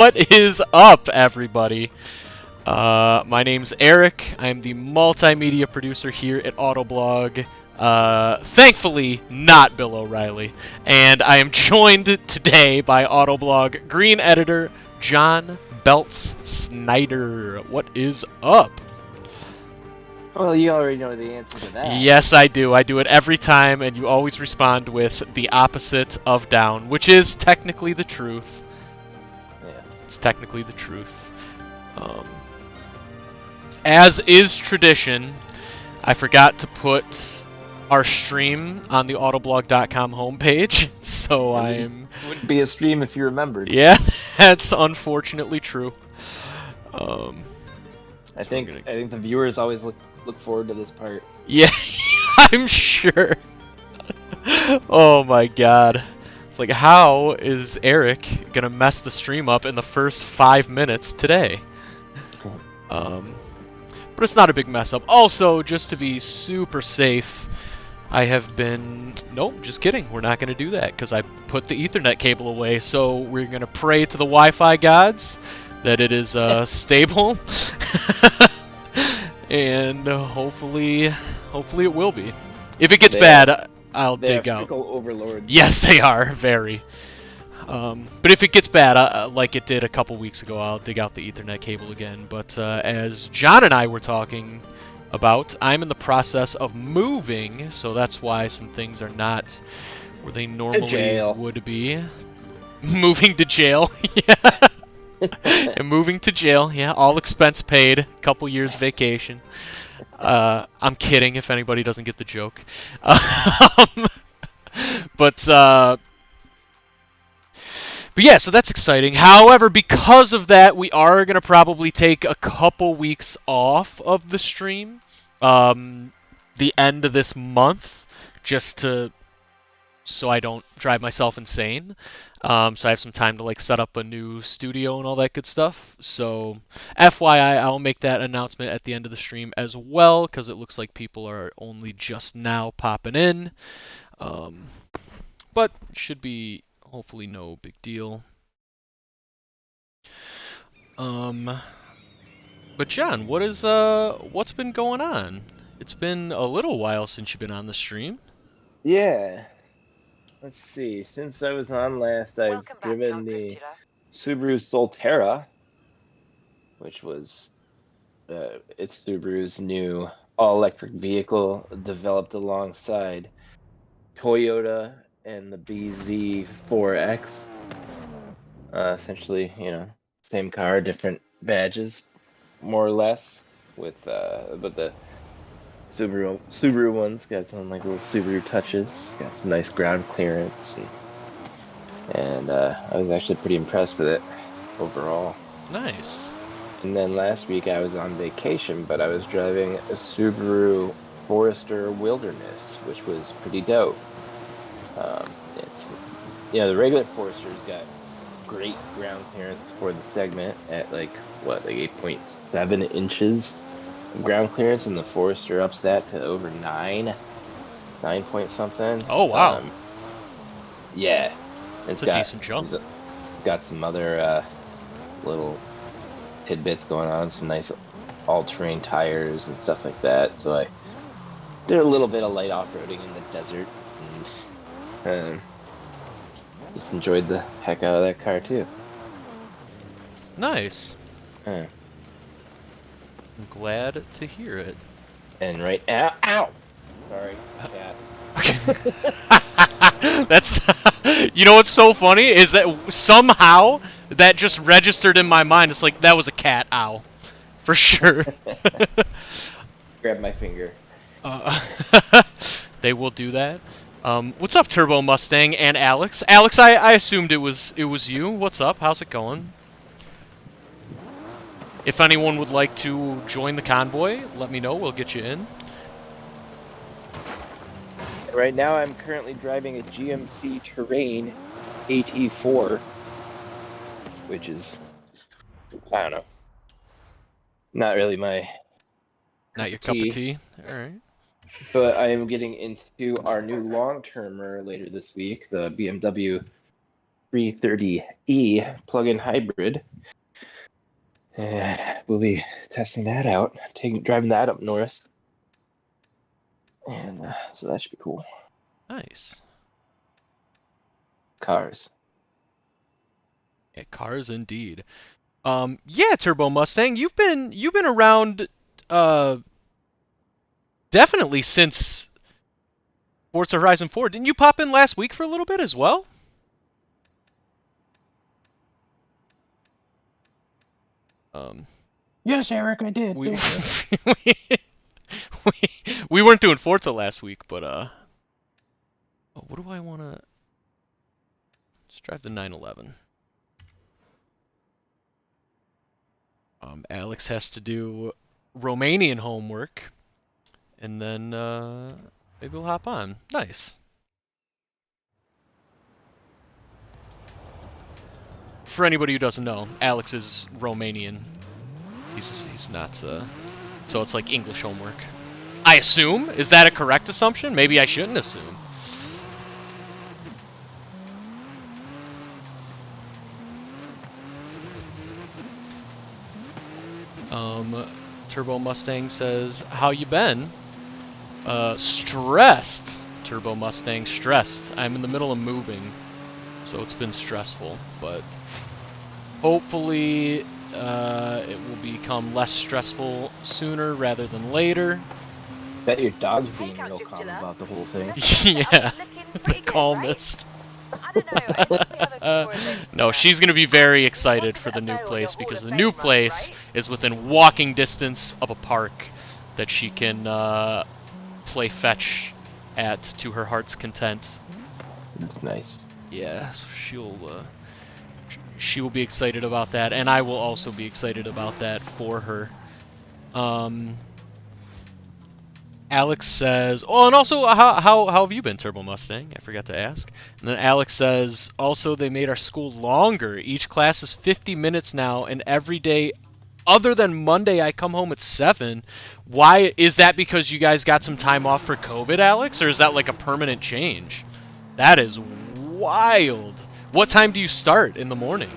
What is up, everybody? My name's Eric. I'm the multimedia producer here at Autoblog. Thankfully, not Bill O'Reilly. And I am joined today by Autoblog Green Editor John Belts Snyder. What is up? Well, you already know the answer to that. Yes, I do. I do it every time, and you always respond with the opposite of down, which is technically the truth. Yeah. It's technically the truth. As is tradition, I forgot to put our stream on the Autoblog.com homepage, so Wouldn't be a stream if you remembered. Yeah, that's unfortunately true. I think the viewers always look forward to this part. Yeah, I'm sure. Oh my god. It's like, how is Eric gonna mess the stream up in the first 5 minutes today? But it's not a big mess up. Also, just to be super safe, I have been... Nope, just kidding. We're not going to do that because I put the Ethernet cable away. So we're going to pray to the Wi-Fi gods that it is stable. And hopefully it will be. If it gets bad, I'll dig out. Fickle overlords. Yes, they are. Very. But if it gets bad, like it did a couple weeks ago, I'll dig out the Ethernet cable again. But as John and I were talking about, I'm in the process of moving, so that's why some things are not where they normally would be. Moving to jail, yeah. And moving to jail, yeah. All expense paid, couple years vacation. I'm kidding if anybody doesn't get the joke. But yeah, so that's exciting. However, because of that, we are going to probably take a couple weeks off of the stream the end of this month, just so I don't drive myself insane. So I have some time to like set up a new studio and all that good stuff. So FYI, I'll make that announcement at the end of the stream as well, because it looks like people are only just now popping in. But it should be... hopefully no big deal. But John, what's been going on? It's been a little while since you've been on the stream. Yeah. Let's see. Since I was on last, I've driven the Subaru Solterra, which was it's Subaru's new all-electric vehicle developed alongside Toyota and the BZ4X. Essentially, same car, different badges, more or less. But the Subaru one's got some like little Subaru touches. Got some nice ground clearance, and I was actually pretty impressed with it overall. Nice. And then last week I was on vacation, but I was driving a Subaru Forester Wilderness, which was pretty dope. It's the regular Forester's got great ground clearance for the segment at like 8.7 inches of ground clearance, and the Forester ups that to over 9 point something. Oh wow! Yeah, it's a decent jump. It's got some other little tidbits going on, some nice all-terrain tires and stuff like that. So I did a little bit of light off-roading in the desert. And just enjoyed the heck out of that car too. Nice. I'm glad to hear it. And right now, ow! Sorry, cat. Okay. That's what's so funny is that somehow that just registered in my mind. It's like that was a cat. Ow, for sure. Grab my finger. They will do that. What's up, Turbo Mustang and Alex? Alex, I assumed it was you. What's up? How's it going? If anyone would like to join the convoy, let me know. We'll get you in. Right now, I'm currently driving a GMC Terrain AT4, which is, I don't know, not really my not your cup of tea. All right. But I am getting into our new long-termer later this week, the BMW 330e plug-in hybrid. We'll be testing that out, driving that up north, and so that should be cool. Nice. Cars. Yeah, cars indeed. Yeah, Turbo Mustang, you've been around definitely since Forza Horizon 4. Didn't you pop in last week for a little bit as well? Yes, Eric, I did. We we weren't doing Forza last week, but oh, what do I want to? Let's drive the 911. Alex has to do Romanian homework, and then maybe we'll hop on. Nice. For anybody who doesn't know, Alex is Romanian. He's not, so it's like English homework. I assume? Is that a correct assumption? Maybe I shouldn't assume. Turbo Mustang says, how you been? Stressed. Turbo Mustang, stressed. I'm in the middle of moving, so it's been stressful, but hopefully it will become less stressful sooner rather than later. Bet your dog's being real calm about the whole thing. Yeah, the calmest. No, she's going to be very excited for the new place, because the new place is within walking distance of a park that she can play fetch at to her heart's content. That's nice. Yeah, so she will be excited about that, and I will also be excited about that for her. Alex says, oh, and also, how have you been, Turbo Mustang? I forgot to ask. And then Alex says, also, they made our school longer. Each class is 50 minutes now, and every day, other than Monday, I come home at 7. Why? Is that because you guys got some time off for COVID, Alex? Or is that like a permanent change? That is wild. What time do you start in the morning?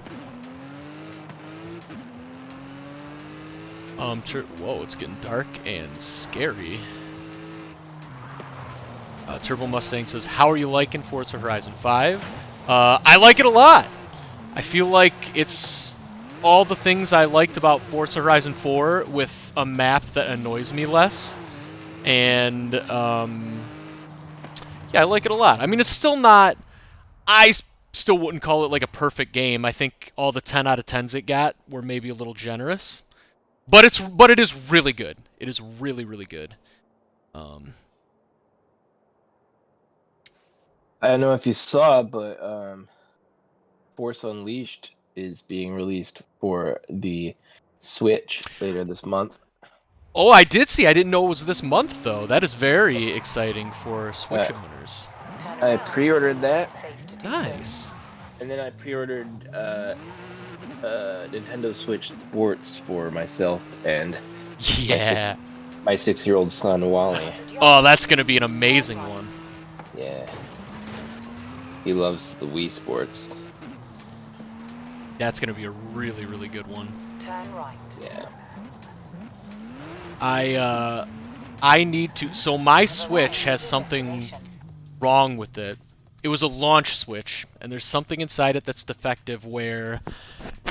Whoa, it's getting dark and scary. Turbo Mustang says, how are you liking Forza Horizon 5? I like it a lot. I feel like it's all the things I liked about Forza Horizon 4 with a map that annoys me less. And, yeah, I like it a lot. I mean, it's still not... I still wouldn't call it like a perfect game. I think all the 10 out of 10s it got were maybe a little generous. But it is really good. It is really, really good. I don't know if you saw, but Force Unleashed is being released for the Switch later this month. Oh, I did see. I didn't know it was this month, though. That is very exciting for Switch owners. I pre-ordered that. Nice. And then I pre-ordered Nintendo Switch Sports for myself and Yeah. my 6-year-old son, Wally. Oh, that's going to be an amazing one. Yeah. He loves the Wii Sports. That's going to be a really, really good one. Turn right. Yeah. I need to... So my Switch has something wrong with it. It was a launch Switch, and there's something inside it that's defective where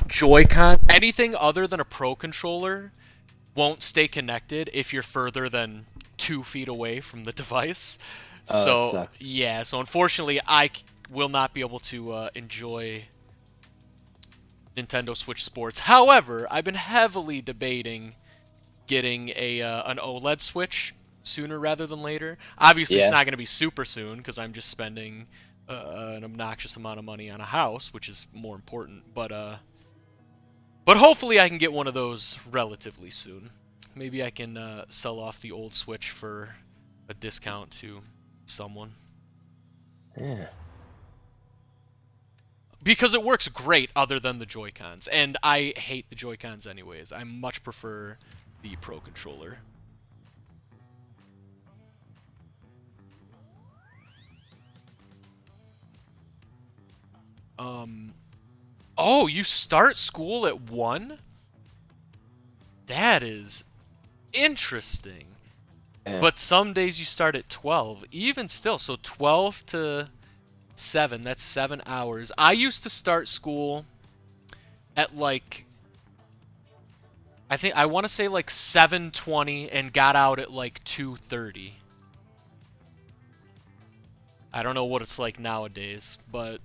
Joy-Con, anything other than a Pro Controller, won't stay connected if you're further than 2 feet away from the device. So, yeah, so unfortunately I will not be able to enjoy Nintendo Switch Sports. However, I've been heavily debating getting an OLED Switch sooner rather than later. Obviously, It's not going to be super soon because I'm just spending an obnoxious amount of money on a house, which is more important. But hopefully I can get one of those relatively soon. Maybe I can sell off the old Switch for a discount to someone. Yeah. Because it works great other than the Joy-Cons. And I hate the Joy-Cons anyways. I much prefer the Pro Controller. Oh, you start school at 1? That is interesting. Yeah. But some days you start at 12. Even still, so 12 to 7, that's 7 hours. I used to start school at like, I want to say like 7:20 and got out at like 2:30. I don't know what it's like nowadays, but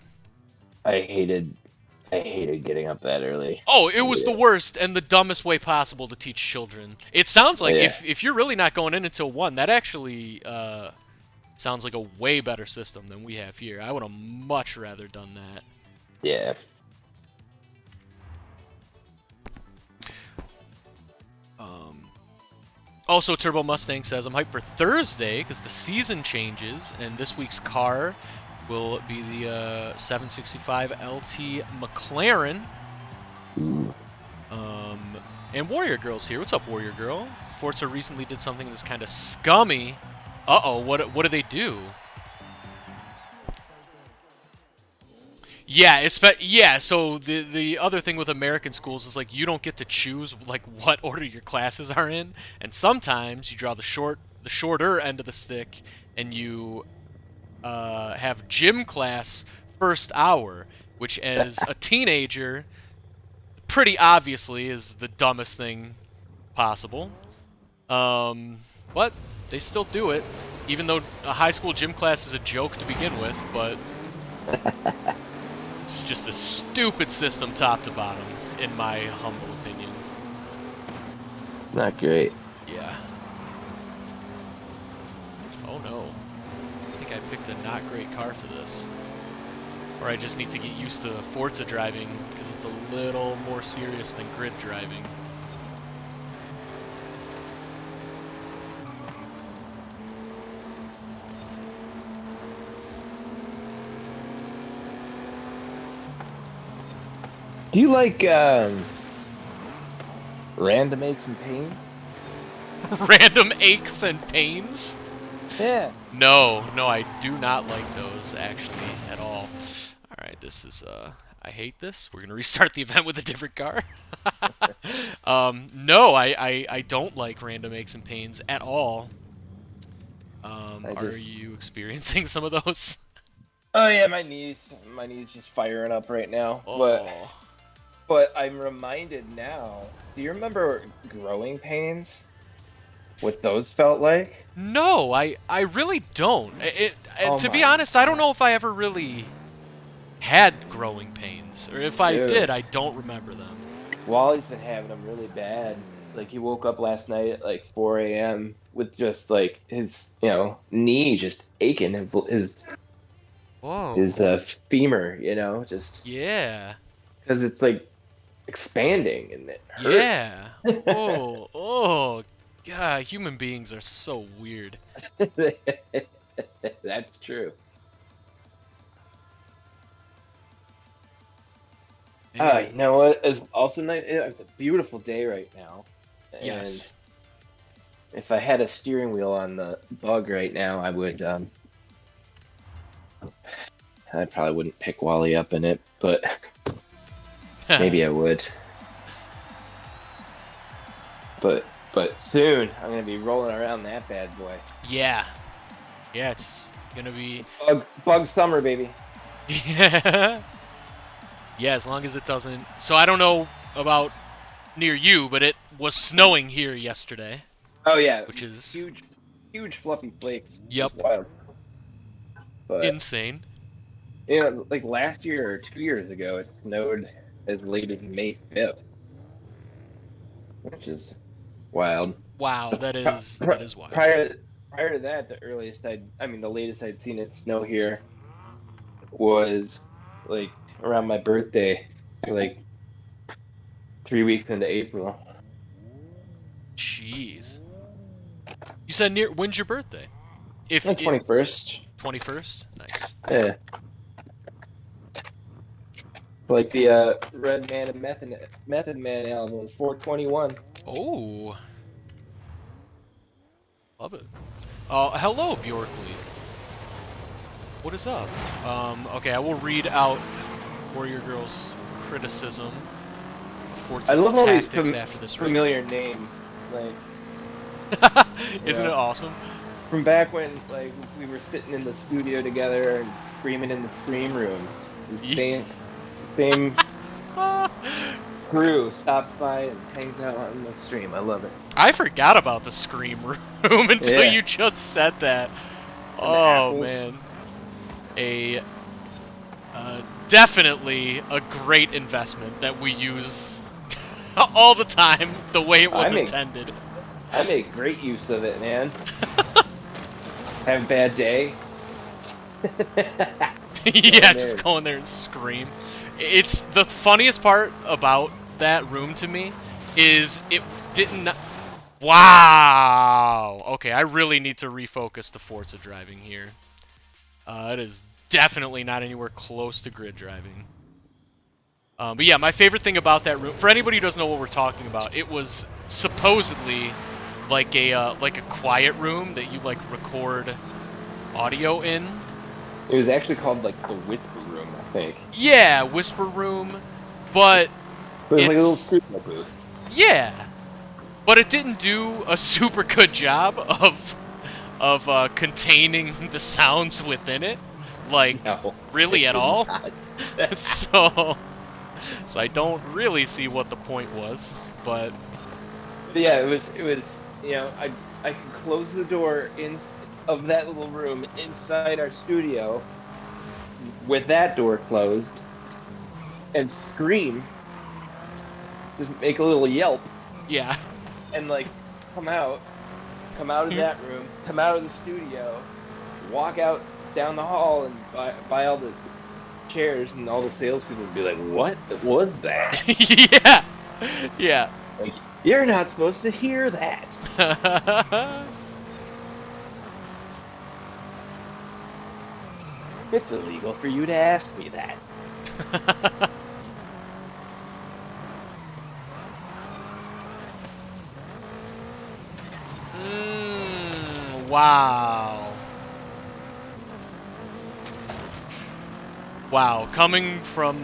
I hated getting up that early. oh, it was the worst and the dumbest way possible to teach children. It sounds like if you're really not going in until 1, that actually sounds like a way better system than we have here. I would have much rather done that. Yeah. Also, Turbo Mustang says, I'm hyped for Thursday because the season changes, and this week's car will be the 765 LT McLaren. Ooh. And Warrior Girl's here. What's up, Warrior Girl? Forza recently did something that's kind of scummy. Uh-oh, what did they do? Yeah, so the other thing with American schools is like you don't get to choose like what order your classes are in, and sometimes you draw the shorter end of the stick and you have gym class first hour, which as a teenager pretty obviously is the dumbest thing possible. But they still do it, even though a high school gym class is a joke to begin with, but it's just a stupid system top to bottom, in my humble opinion. It's not great. Yeah. Oh no. I think I picked a not great car for this. Or I just need to get used to Forza driving, because it's a little more serious than grid driving. Do you like random aches and pains? Random aches and pains? Yeah. No, I do not like those, actually, at all. Alright, this is, I hate this. We're gonna restart the event with a different car. No, I don't like random aches and pains at all. Are you experiencing some of those? Oh yeah, my knees just firing up right now. Oh. But I'm reminded now. Do you remember growing pains? What those felt like? No, I really don't. To be honest, I don't know if I ever really had growing pains, or if I did, I don't remember them. Wally's been having them really bad. Like he woke up last night at like 4 a.m. with just like his, knee just aching, and his femur, just yeah, because it's like expanding and it hurts. Yeah. Oh, God, human beings are so weird. That's true. You know what? It's also nice. It's a beautiful day right now. And yes. If I had a steering wheel on the Bug right now, I would. I probably wouldn't pick Wally up in it, but maybe I would. But soon I'm gonna be rolling around that bad boy. Yeah, it's gonna be bug summer, baby. Yeah. Yeah, as long as it doesn't. So I don't know about near you, but it was snowing here yesterday. Oh yeah, which is huge fluffy flakes. Yep. Wild. But, insane. Like last year or 2 years ago, it snowed as late as May 5th, which is wild. Wow, that is wild. Prior to that, the latest I'd seen it snow here was like around my birthday, like 3 weeks into April. Jeez. You said when's your birthday? If 21st. 21st? Nice. Yeah. Like the Red Man and Method Man album, 421. Oh. Love it. Hello, Bjorkley. What is up? Okay, I will read out Warrior Girl's criticism of I Forza's love all these tactics after this race. familiar names, like Isn't it awesome? from back when like we were sitting in the studio together and screaming in the scream room. The same crew stops by and hangs out on the stream. I love it. I forgot about the scream room until Yeah. you just said that. And the Oh apples. man, definitely a great investment that we use all the time the way it was intended. I make great use of it, man. Have a bad day. Yeah, just go in there and scream. It's the funniest part about that room to me is it didn't. Wow. Okay, I really need to refocus the Forza driving here. It is definitely not anywhere close to grid driving. But yeah, my favorite thing about that room, for anybody who doesn't know what we're talking about, it was supposedly like a quiet room that you like record audio in. It was actually called like the whisper room, I think. Yeah, whisper room, but It was like a little studio booth. Yeah, but it didn't do a super good job of containing the sounds within it, like No, really it at did all. not. so I don't really see what the point was, but Yeah, it was. You know, I could close the door of that little room inside our studio with that door closed and scream, just make a little yelp, yeah. and like come out of that room, come out of the studio, walk out down the hall and buy all the chairs, and all the salespeople would be like, "What was that?" Yeah, yeah. Like, you're not supposed to hear that. It's illegal for you to ask me that. Wow. Wow, coming from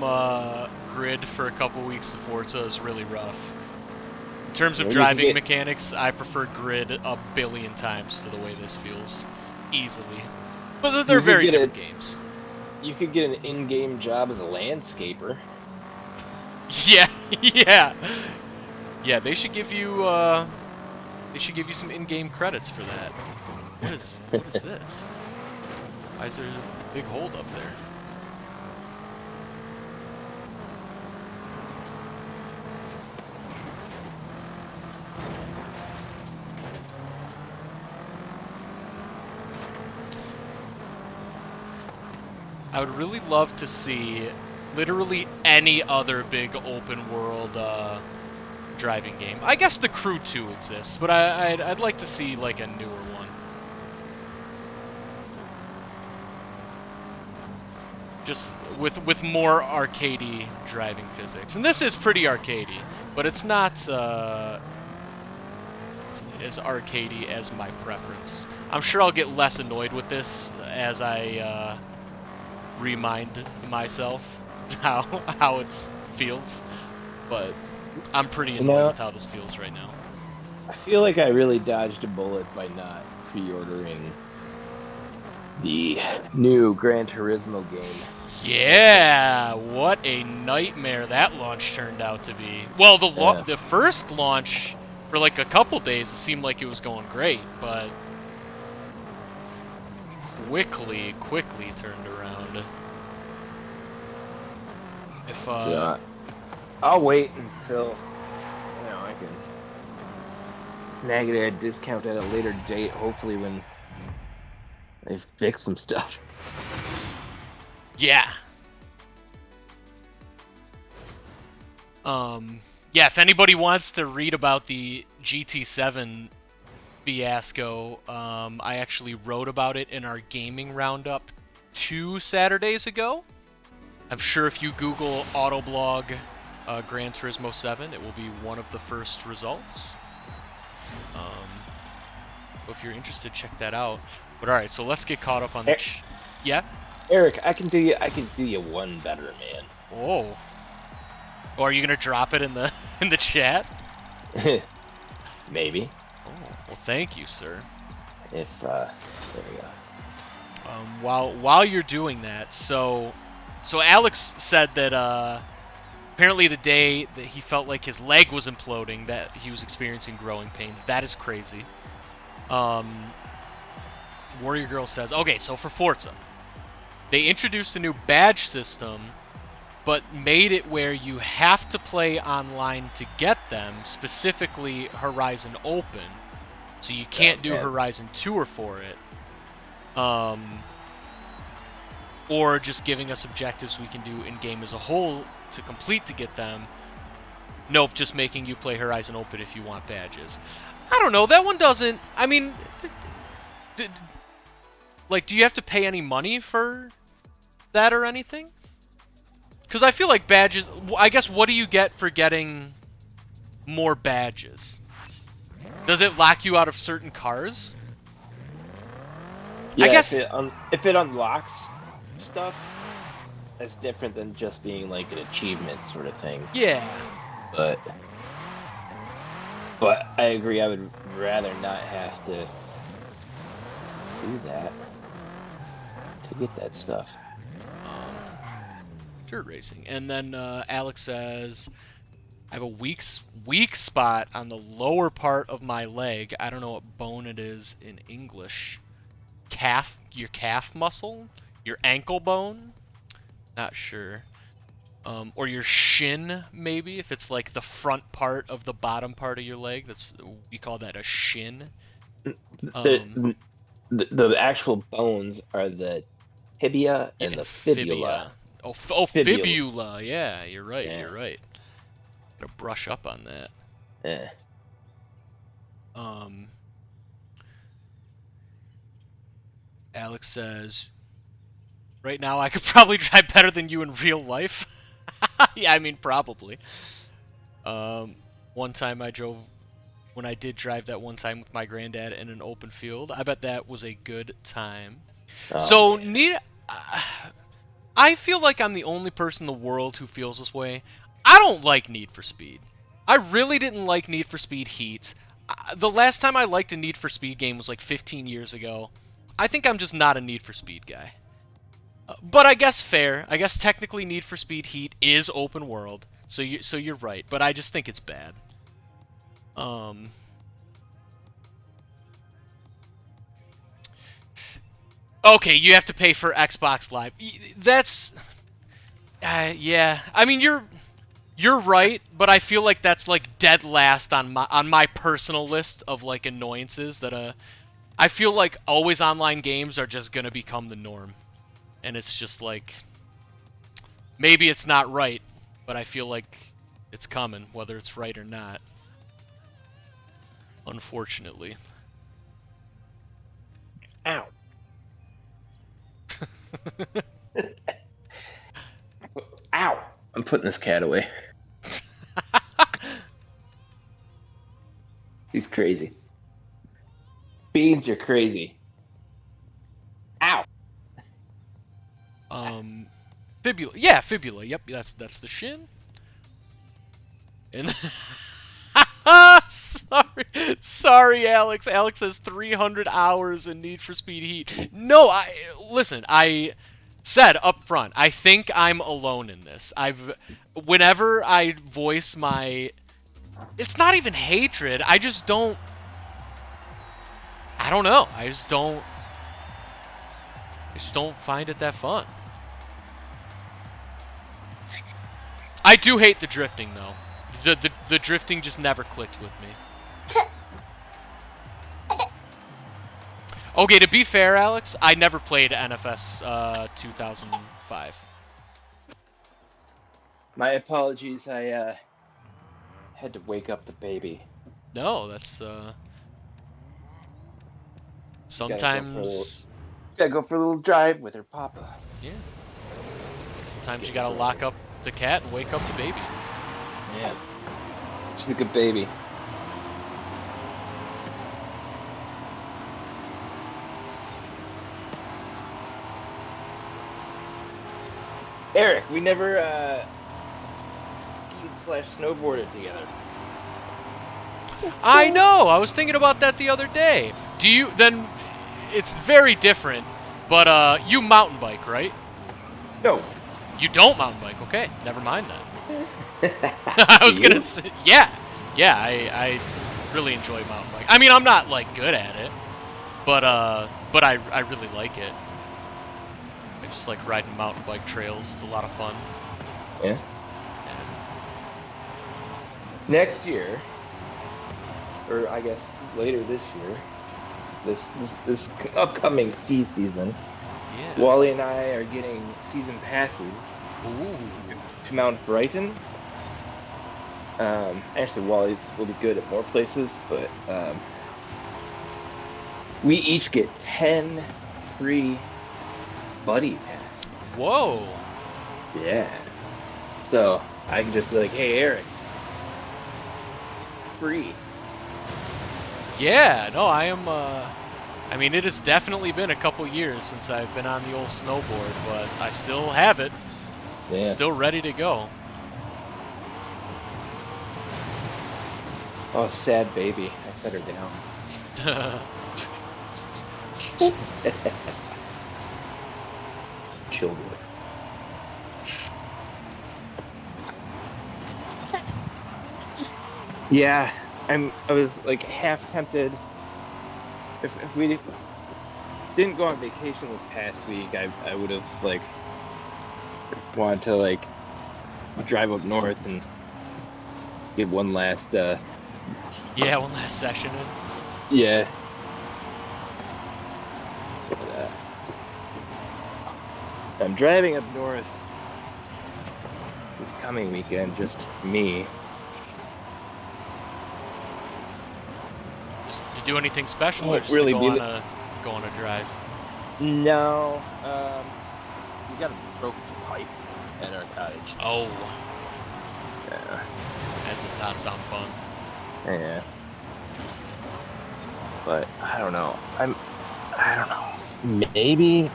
grid for a couple weeks of Forza is really rough. In terms of driving mechanics, I prefer grid a billion times to the way this feels. Easily. But they're very different games. You could get an in-game job as a landscaper. Yeah, yeah. Yeah, they should give you some in-game credits for that. What is this? Why is there a big hold up there? I would really love to see literally any other big open world driving game. I guess The Crew 2 exists, but I'd like to see like a newer one. Just with more arcadey driving physics. And this is pretty arcadey, but it's not as arcadey as my preference. I'm sure I'll get less annoyed with this as I remind myself how it feels, but I'm pretty annoyed with how this feels right now. I feel like I really dodged a bullet by not pre-ordering the new Gran Turismo game. Yeah, what a nightmare that launch turned out to be. Well, the first launch for like a couple days it seemed like it was going great, but quickly turned around. If I'll wait until I can snag it at a discount at a later date, hopefully when they've fixed some stuff. Yeah. Yeah, if anybody wants to read about the GT7 fiasco, I actually wrote about it in our gaming roundup 2 Saturdays ago. I'm sure if you Google Autoblog Gran Turismo 7, it will be one of the first results. If you're interested, check that out. But all right, so let's get caught up on the. Yeah. Eric, I can do you one better, man. Oh. Or are you gonna drop it in the in the chat? Maybe. Oh, well, thank you, sir. If there we go. While you're doing that, so Alex said that apparently the day that he felt like his leg was imploding, that he was experiencing growing pains. That is crazy. Warrior Girl says, okay, so for Forza, they introduced a new badge system, but made it where you have to play online to get them, specifically Horizon Open. So you can't do Horizon Tour for it. Or just giving us objectives we can do in-game as a whole to complete to get them. Nope, just making you play Horizon Open if you want badges. I don't know, that one doesn't... I mean... Like, do you have to pay any money for that or anything? Because I feel like badges... I guess, what do you get for getting more badges? Does it lock you out of certain cars? Yeah, I guess... if it unlocks stuff, that's different than just being like an achievement sort of thing. Yeah. But I agree, I would rather not have to do that to get that stuff. Dirt racing. And then Alex says, I have a weak spot on the lower part of my leg. I don't know what bone it is in English. Your calf muscle? Your ankle bone? Not sure. Or your shin, maybe, if it's like the front part of the bottom part of your leg. We call that a shin. The actual bones are the tibia and the fibula. Fibula. Yeah, you're right. Yeah. You're right. Gotta brush up on that. Yeah. Alex says, right now I could probably drive better than you in real life. Yeah, I mean, probably. One time when I did drive that one time with my granddad in an open field, I bet that was a good time. So, I feel like I'm the only person in the world who feels this way. I don't like Need for Speed. I really didn't like Need for Speed Heat. The last time I liked a Need for Speed game was like 15 years ago. I think I'm just not a Need for Speed guy. But I guess fair. I guess technically Need for Speed Heat is open world. So you're right, but I just think it's bad. Okay, you have to pay for Xbox Live. That's yeah. I mean, you're right, but I feel like that's like dead last on my personal list of like annoyances that I feel like always online games are just going to become the norm. And it's just like, maybe it's not right, but I feel like it's coming, whether it's right or not. Unfortunately. Ow. Ow. I'm putting this cat away. He's crazy. Beans, you're crazy. Ow. Fibula. Yeah, fibula. Yep, that's the shin. And sorry, Alex. Alex has 300 hours in Need for Speed Heat. No, listen. I said up front, I think I'm alone in this. Whenever I voice my, it's not even hatred. I just don't. I don't know. I just don't find it that fun. I do hate the drifting though. The drifting just never clicked with me. Okay, to be fair, Alex, I never played NFS 2005. My apologies. I had to wake up the baby. No, that's sometimes gotta go for a little drive with her papa. Yeah. Sometimes you gotta lock up the cat and wake up the baby. Yeah. She's a good baby. Eric, we never skied / snowboarded together. I know. I was thinking about that the other day. Do you then? It's very different. But you mountain bike, right? No. You don't mountain bike. Okay, never mind then. I Do was gonna you? say, yeah. I really enjoy mountain bike. I mean, I'm not like good at it, but I really like it. I just like riding mountain bike trails. It's a lot of fun. Yeah. Next year, or I guess later this year, this upcoming ski season, Yeah. Wally and I are getting season passes Ooh. to Mount Brighton. Actually, Wally's will be good at more places, but we each get 10 free buddy passes. Whoa. Yeah. So I can just be like, hey, Eric, free. Yeah. No, I am. I mean, it has definitely been a couple years since I've been on the old snowboard, but I still have it. Yeah. Still ready to go. Oh, sad baby. I set her down. Children. Yeah, I was like half tempted. If we didn't go on vacation this past week, I would have like wanted to like drive up north and get one last Yeah, one last session in. yeah. But, I'm driving up north this coming weekend, just me. Just to do anything special, or Won't just really to be go on a drive? No, we got a broken pipe at our cottage. Oh, Yeah. that does not sound fun. Yeah. But I don't know. I don't know. Maybe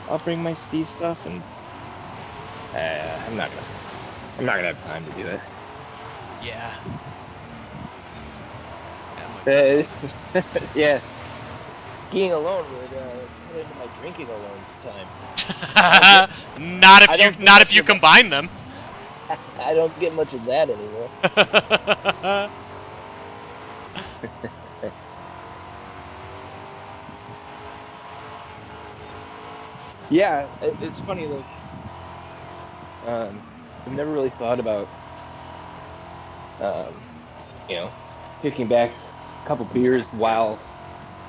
I'll bring my ski stuff and I'm not gonna have time to do it. Yeah. Yeah. Skiing alone would put into my drinking alone time. Not I if don't not if think you that's- combine them. I don't get much of that anymore. Yeah, it's funny, like, I've never really thought about, you know, picking back a couple beers while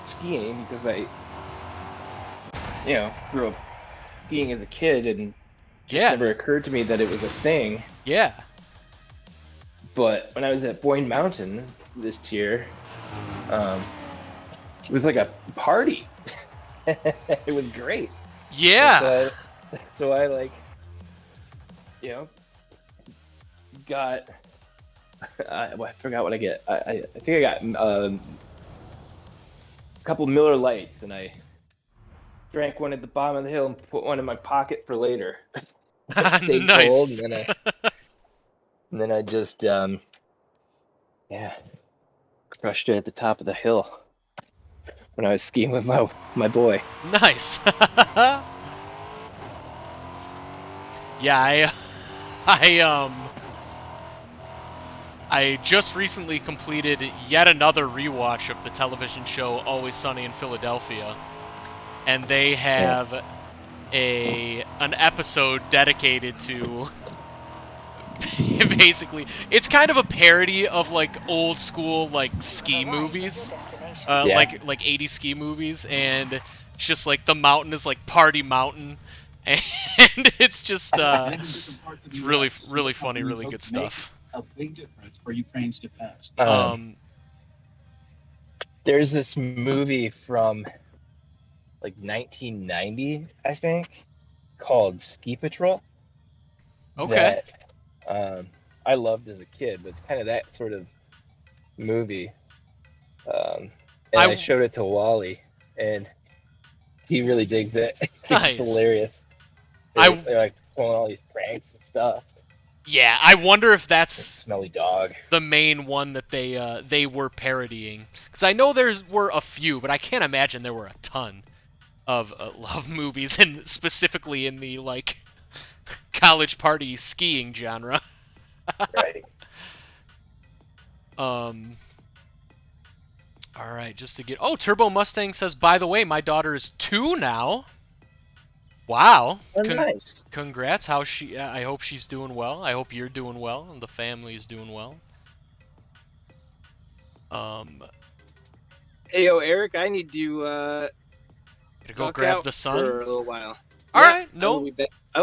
skiing because I, you know, grew up skiing as a kid and it just Yeah. never occurred to me that it was a thing. Yeah. But when I was at Boyne Mountain this year, it was like a party. It was great. Yeah. So I like, you know, got. I forgot what I get. I think I got a couple Miller Lights, and I drank one at the bottom of the hill and put one in my pocket for later. Stayed cold, Nice. and then I just yeah, crushed it at the top of the hill when I was skiing with my boy. Nice. Yeah, I just recently completed yet another rewatch of the television show Always Sunny in Philadelphia, and they have an episode dedicated to basically, it's kind of a parody of like old school like ski movies, Yeah. like 80s ski movies, and it's just like the mountain is like Party Mountain, and it's just it's really funny, really good stuff. A big difference for Ukraine's defense. There's this movie from like 1990, I think, called Ski Patrol. Okay. That I loved as a kid, but it's kind of that sort of movie. And I showed it to Wally, and he really digs it. Nice. It's hilarious. I- They're like, pulling all these pranks and stuff. Yeah, I wonder if Like that's smelly dog. the main one that they were parodying. Because I know there were a few, but I can't imagine there were a ton of love movies, and specifically in the like college party skiing genre. Right. All right, just to get. Oh, Turbo Mustang says, by the way, my daughter is 2 now. Wow. Oh, nice. Congrats. How she? I hope she's doing well. I hope you're doing well, and the family is doing well. Hey, yo, Eric, I need to To go duck grab out the sun for a little while. All right, I no. will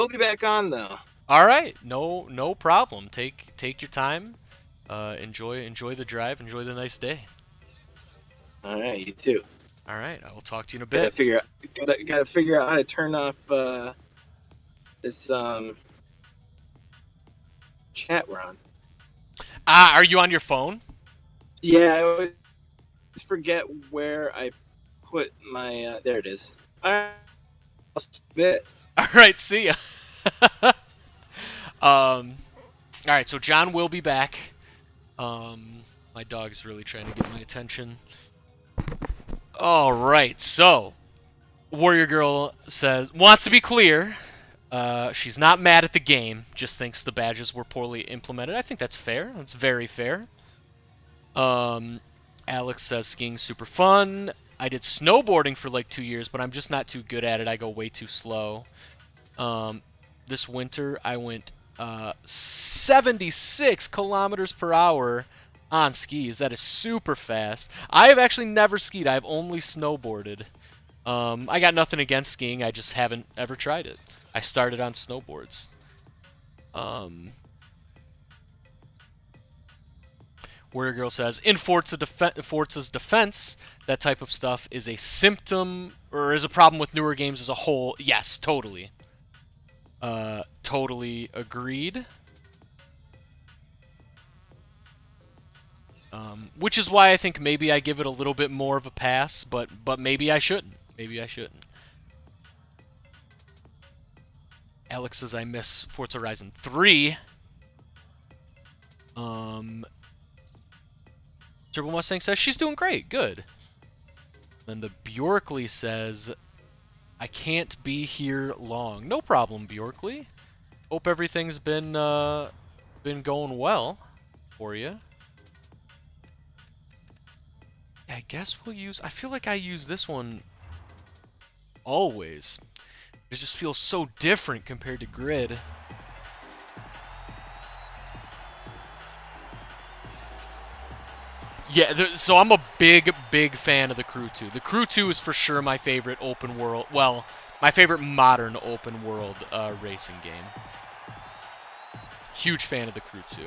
be back on though. All right, no problem. Take your time. Enjoy the drive. Enjoy the nice day. All right, you too. All right, I will talk to you in a Gotta bit. figure out how to turn off this chat we're on. Are you on your phone? Yeah, I always forget where I put my. There it is. All right, I'll spit. All right, see ya. All right, so John will be back. My dog's really trying to get my attention. All right, so Warrior Girl wants to be clear. She's not mad at the game, just thinks the badges were poorly implemented. I think that's fair. That's very fair. Alex says skiing's super fun. I did snowboarding for like 2 years, but I'm just not too good at it. I go way too slow. This winter I went 76 kilometers per hour on skis. That is super fast. I have actually never skied. I've only snowboarded. I got nothing against skiing. I just haven't ever tried it. I started on snowboards. Warrior Girl says, in Forza's defense, that type of stuff is a symptom or is a problem with newer games as a whole. Yes, totally. Totally agreed. Which is why I think maybe I give it a little bit more of a pass, but maybe I shouldn't. Maybe I shouldn't. Alex says I miss Forza Horizon 3. Turbo Mustang says she's doing great. Good. Then the Bjorkley says, I can't be here long. No problem, Bjorkley. Hope everything's been going well for you. I guess we'll use... I feel like I use this one always. It just feels so different compared to Grid. Yeah, so I'm a big fan of the Crew 2. The Crew 2 is for sure my favorite open world... Well, my favorite modern open world racing game. Huge fan of the Crew 2.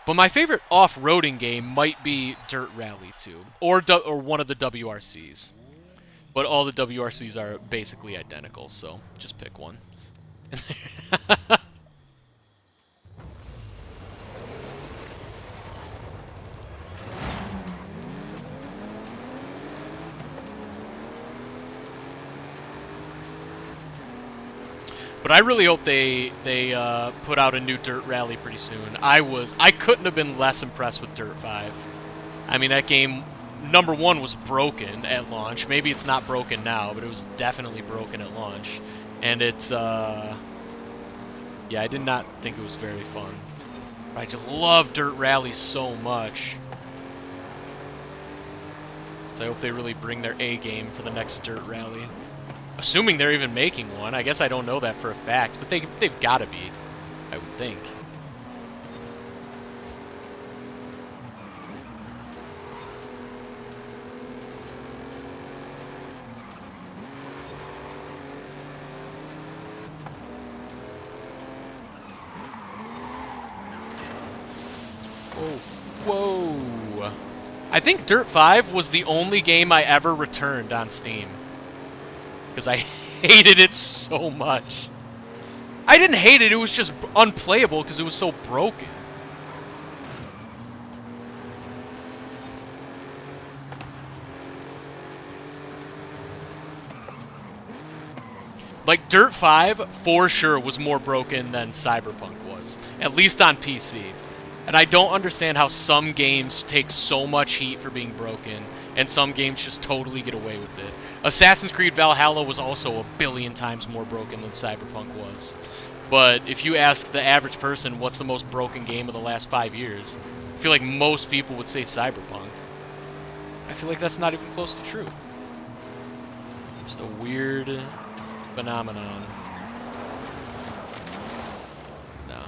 But my favorite off-roading game might be Dirt Rally 2, or one of the WRCs. But all the WRCs are basically identical, so just pick one. But I really hope they put out a new Dirt Rally pretty soon. I couldn't have been less impressed with Dirt 5. I mean, that game, number one, was broken at launch. Maybe it's not broken now, but it was definitely broken at launch. And it's, yeah, I did not think it was very fun. I just love Dirt Rally so much. So I hope they really bring their A game for the next Dirt Rally. Assuming they're even making one. I guess I don't know that for a fact, but they've got to be, I would think. Oh, whoa. I think Dirt 5 was the only game I ever returned on Steam. Because I hated it so much. I didn't hate it, it was just unplayable because it was so broken. Like, Dirt 5, for sure, was more broken than Cyberpunk was. At least on PC. And I don't understand how some games take so much heat for being broken, and some games just totally get away with it. Assassin's Creed Valhalla was also a billion times more broken than Cyberpunk was. But if you ask the average person what's the most broken game of the last 5 years, I feel like most people would say Cyberpunk. I feel like that's not even close to true. Just a weird phenomenon. No.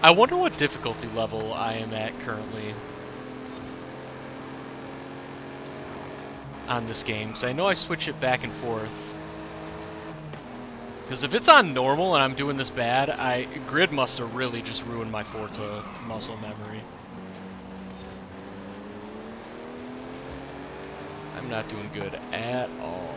I wonder what difficulty level I am at currently on this game, because I know I switch it back and forth. Because if it's on normal and I'm doing this bad, Grid must have really just ruined my Forza muscle memory. I'm not doing good at all.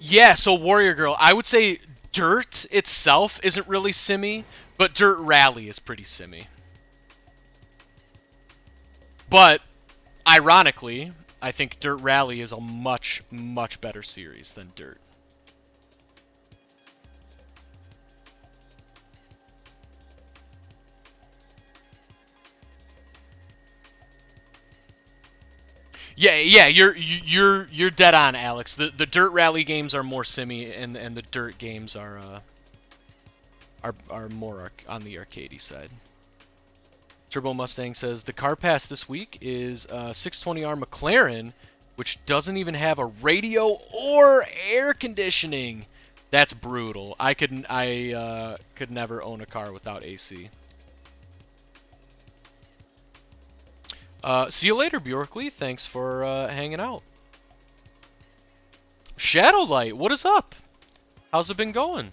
Yeah, so Warrior Girl, I would say Dirt itself isn't really simmy, but Dirt Rally is pretty simmy. But, ironically, I think Dirt Rally is a much, much better series than Dirt. Yeah, you're dead on, Alex. The Dirt Rally games are more simmy, and the Dirt games are more on the arcadey side. Turbo Mustang says the car pass this week is 620R McLaren, which doesn't even have a radio or air conditioning. That's brutal. I could never own a car without AC. See you later, Bjorkley. Thanks for hanging out. Shadowlight, what is up? How's it been going?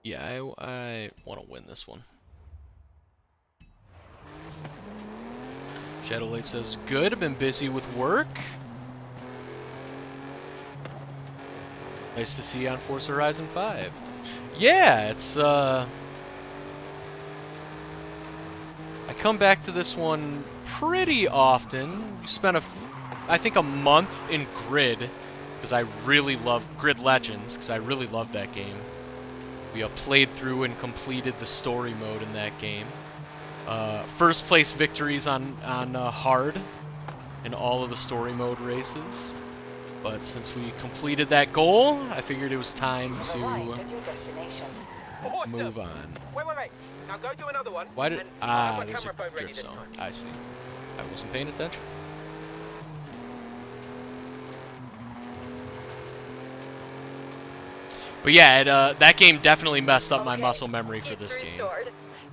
Yeah, I want to win this one. Shadowlight says, good, I've been busy with work. Nice to see you on Forza Horizon 5. Yeah, it's, I come back to this one pretty often. We spent I think a month in Grid, because I really love Grid Legends, because I really love that game. We played through and completed the story mode in that game. First place victories on hard in all of the story mode races. But since we completed that goal, I figured it was time to move on. Wait. Now go do another one. Why did there's a drift zone. I see. I wasn't paying attention. But yeah, that game definitely messed up my muscle memory for this game.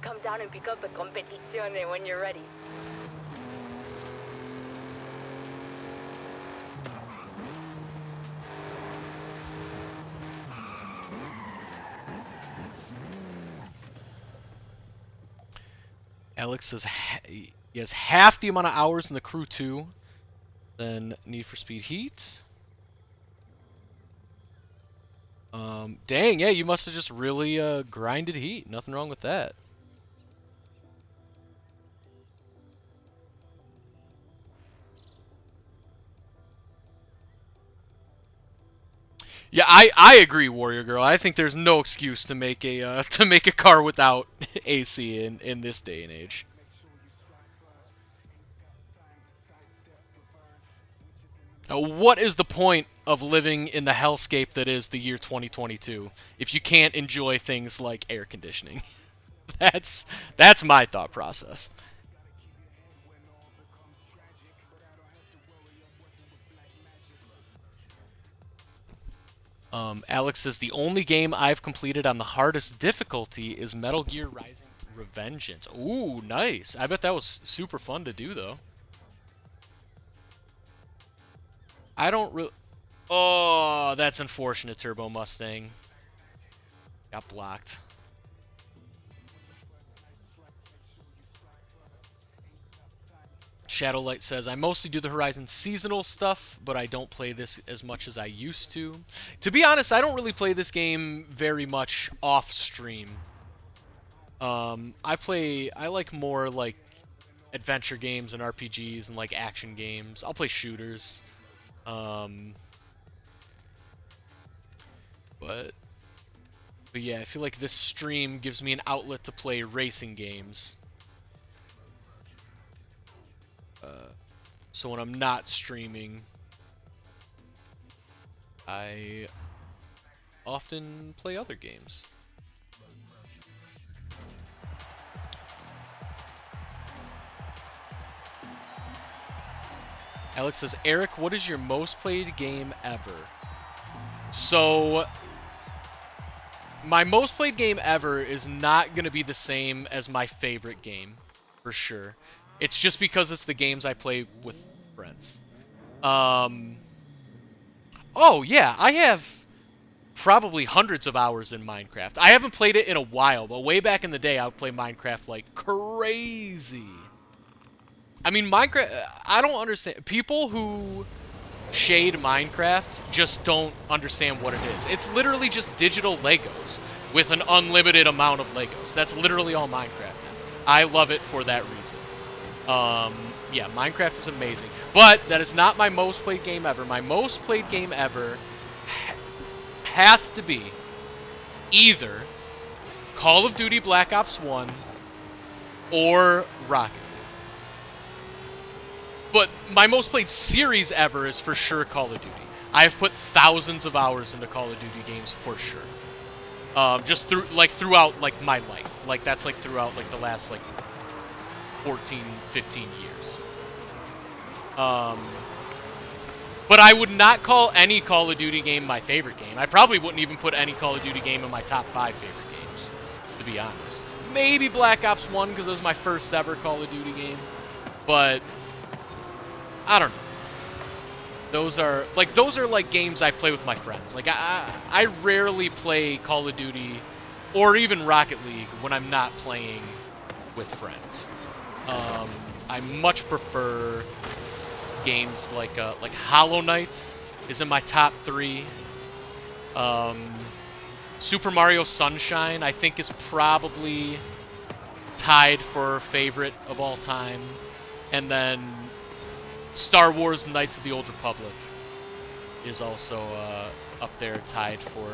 Come down and pick up the competizione when you're ready. Alex says he has half the amount of hours in the Crew 2 than Need for Speed Heat. Dang, yeah, you must have just really grinded Heat. Nothing wrong with that. Yeah, I agree, Warrior Girl. I think there's no excuse to make a to make a car without AC in this day and age. What is the point of living in the hellscape that is the year 2022 if you can't enjoy things like air conditioning? That's my thought process. Alex says the only game I've completed on the hardest difficulty is Metal Gear Rising Revengeance. Ooh, nice. I bet that was super fun to do though. I don't really... Oh, that's unfortunate, Turbo Mustang. Got blocked. Shadowlight says, I mostly do the Horizon seasonal stuff, but I don't play this as much as I used to. To be honest, I don't really play this game very much off stream. I like more like adventure games and RPGs and like action games. I'll play shooters. But yeah, I feel like this stream gives me an outlet to play racing games. So when I'm not streaming, I often play other games. Alex says, Eric, what is your most played game ever? So, my most played game ever is not going to be the same as my favorite game, for sure. It's just because it's the games I play with friends. Oh, yeah, I have probably hundreds of hours in Minecraft. I haven't played it in a while, but way back in the day, I would play Minecraft like crazy. I mean, Minecraft, I don't understand. People who shade Minecraft just don't understand what it is. It's literally just digital Legos with an unlimited amount of Legos. That's literally all Minecraft is. I love it for that reason. Yeah, Minecraft is amazing. But that is not my most played game ever. My most played game ever has to be either Call of Duty Black Ops 1 or Rocket League. But my most played series ever is for sure Call of Duty. I've put thousands of hours into Call of Duty games for sure. Just throughout like my life. Like that's like throughout like the last like 14, 15 years. But I would not call any Call of Duty game my favorite game. I probably wouldn't even put any Call of Duty game in my top 5 favorite games, to be honest. Maybe Black Ops 1 because it was my first ever Call of Duty game. But I don't know. Those are like games I play with my friends. Like I rarely play Call of Duty or even Rocket League when I'm not playing with friends. I much prefer games like Hollow Knight is in my top 3. Super Mario Sunshine I think is probably tied for favorite of all time, and then Star Wars Knights of the Old Republic is also up there tied for...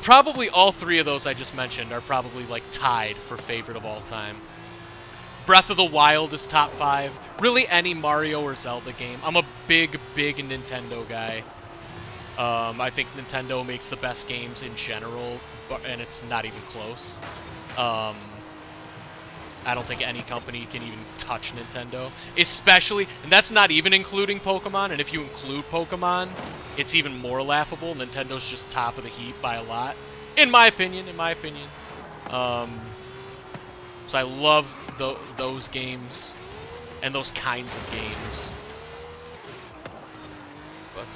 probably all 3 of those I just mentioned are probably like tied for favorite of all time. Breath of the Wild is top 5. Really any Mario or Zelda game. I'm a big Nintendo guy. I think Nintendo makes the best games in general, and it's not even close. I don't think any company can even touch Nintendo. Especially, and that's not even including Pokemon, and if you include Pokemon, it's even more laughable. Nintendo's just top of the heap by a lot. In my opinion. So I love those games and those kinds of games. But,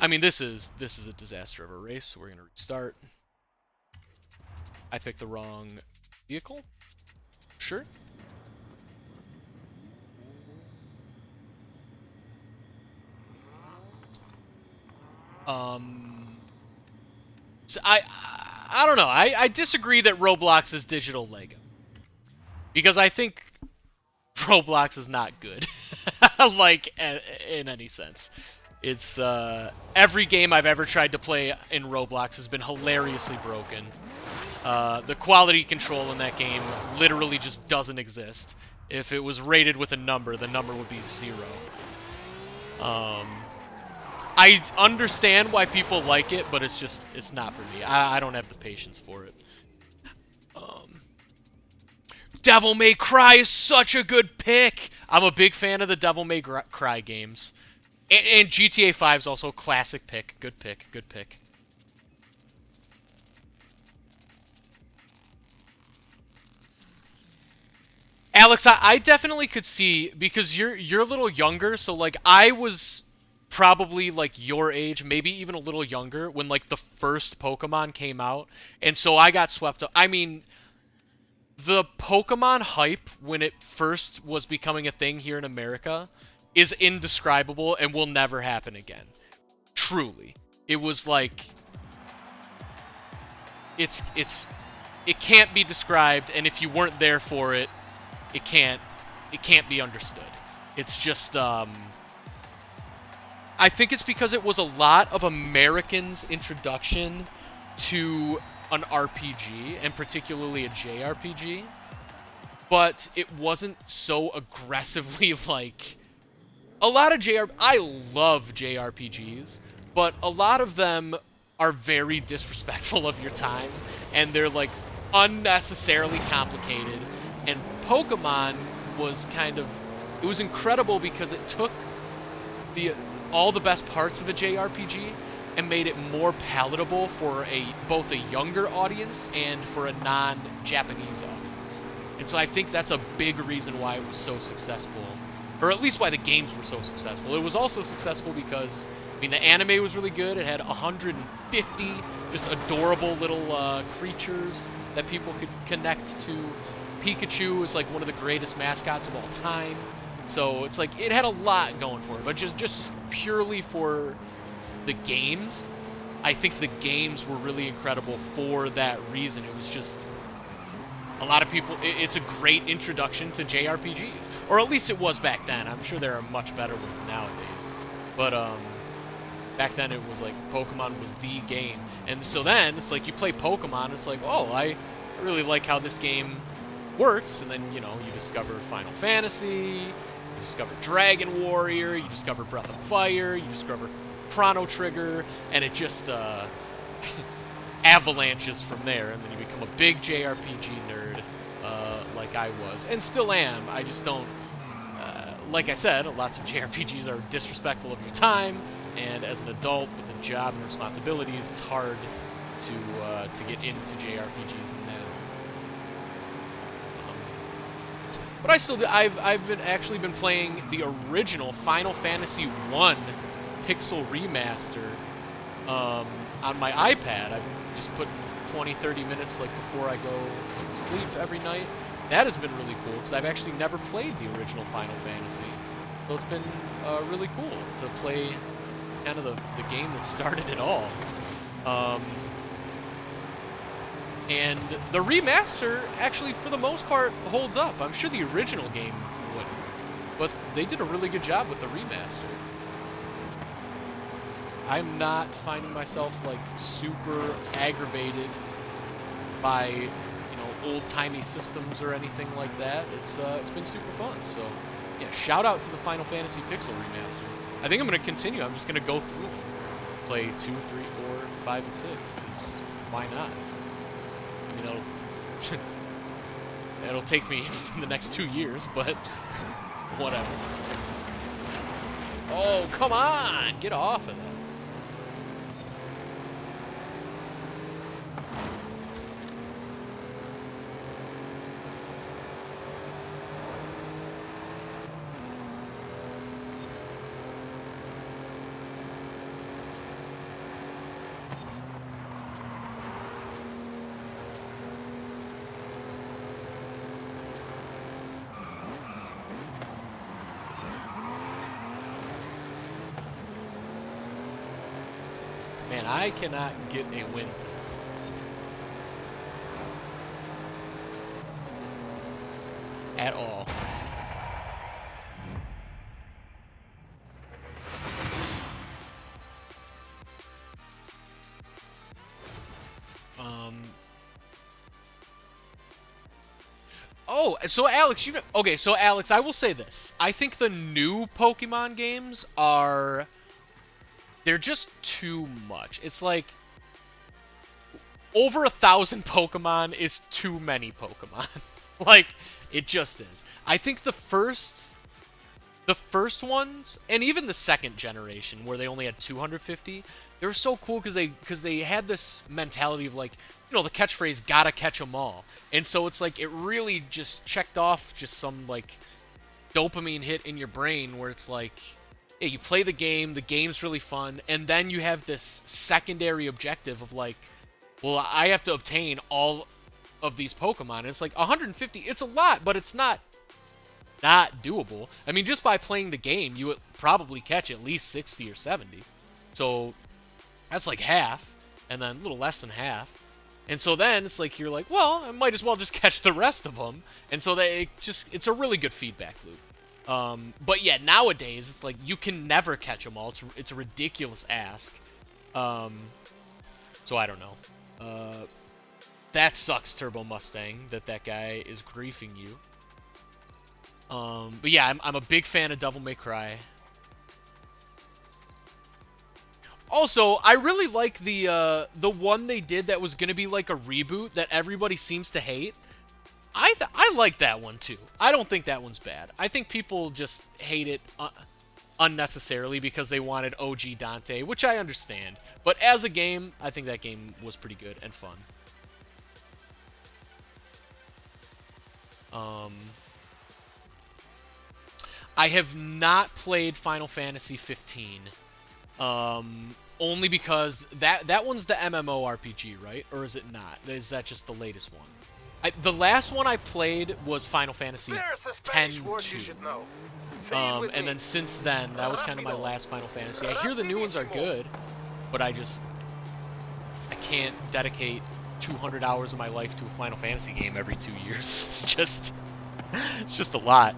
I mean, this is a disaster of a race, so we're going to restart. I picked the wrong vehicle. sure. So I don't know. I disagree that Roblox is digital Lego. Because I think Roblox is not good. Like, in any sense. It's, every game I've ever tried to play in Roblox has been hilariously broken. The quality control in that game literally just doesn't exist. If it was rated with a number, the number would be 0. I understand why people like it, but it's not for me. I don't have the patience for it. Devil May Cry is such a good pick! I'm a big fan of the Devil May Cry games. And GTA 5 is also a classic pick. Good pick, good pick. Alex, I definitely could see, because you're a little younger, so like I was probably like your age, maybe even a little younger, when like the first Pokemon came out, and so I got swept up. I mean, the Pokemon hype when it first was becoming a thing here in America is indescribable and will never happen again. Truly. It was like it can't be described, and if you weren't there for it, it can't be understood. It's just I think it's because it was a lot of Americans' introduction to an RPG, and particularly a JRPG, but it wasn't so aggressively like a lot of I love JRPGs, but a lot of them are very disrespectful of your time, and they're like unnecessarily complicated. And Pokemon was it was incredible because it took all the best parts of a JRPG and made it more palatable for both a younger audience and for a non-Japanese audience. And so I think that's a big reason why it was so successful, or at least why the games were so successful. It was also successful because, I mean, the anime was really good. It had 150 just adorable little creatures that people could connect to. Pikachu was like one of the greatest mascots of all time. So it's like it had a lot going for it, but just purely for the games, I think the games were really incredible for that reason. It was just a lot of people. It's a great introduction to JRPGs, or at least it was back then. I'm sure there are much better ones nowadays, but back then it was like Pokemon was the game. And so then it's like you play Pokemon, it's like, oh, I really like how this game works. And then, you know, you discover Final Fantasy, you discover Dragon Warrior, you discover Breath of Fire, you discover Chrono Trigger, and it just avalanches from there, and then you become a big JRPG nerd, like I was, and still am. I just don't, like I said, lots of JRPGs are disrespectful of your time, and as an adult with a job and responsibilities, it's hard to get into JRPGs now. But I still do. I've actually been playing the original Final Fantasy 1 Pixel Remaster on my iPad. I just put 20-30 minutes like before I go to sleep every night. That has been really cool because I've actually never played the original Final Fantasy, so it's been really cool to play kind of the game that started it all. And the remaster actually, for the most part, holds up. I'm sure the original game wouldn't, but they did a really good job with the remaster. I'm not finding myself like super aggravated by, you know, old-timey systems or anything like that. It's been super fun. So yeah, shout out to the Final Fantasy Pixel remaster. I think I'm gonna continue. I'm just gonna go through them, play 2, 3, 4, 5, and 6. Because why not? I mean, it'll take me the next 2 years, but whatever. Oh, come on! Get off of that. Man, I cannot get a win today. At all. Oh, so Alex, you know, okay, so Alex, I will say this. I think the new Pokemon games they're just too much. It's like over 1,000 Pokemon is too many Pokemon. Like, it just is. I think the first ones, and even the second generation where they only had 250, they were so cool because they had this mentality of like, you know, the catchphrase "gotta catch 'em all," and so it's like it really just checked off just some like dopamine hit in your brain where it's like, yeah, you play the game's really fun, and then you have this secondary objective of like, well, I have to obtain all of these Pokemon. And it's like 150. It's a lot, but it's not doable. I mean, just by playing the game, you would probably catch at least 60 or 70. So that's like half, and then a little less than half. And so then it's like you're like, well, I might as well just catch the rest of them. And so it's a really good feedback loop. But yeah, nowadays it's like you can never catch them all. It's a ridiculous ask. So I don't know. That sucks, Turbo Mustang, that guy is griefing you. But yeah, I'm a big fan of Devil May Cry. Also, I really like the one they did that was gonna be like a reboot that everybody seems to hate. I like that one too. I don't think that one's bad. I think people just hate it unnecessarily because they wanted OG Dante, which I understand. But as a game, I think that game was pretty good and fun. I have not played Final Fantasy 15. Only because that one's the MMORPG, right? Or is it not? Is that just the latest one? The last one I played was Final Fantasy X-2. And then since then, that was kind of my last Final Fantasy. I hear the new ones are good, but I can't dedicate 200 hours of my life to a Final Fantasy game every 2 years. It's just a lot.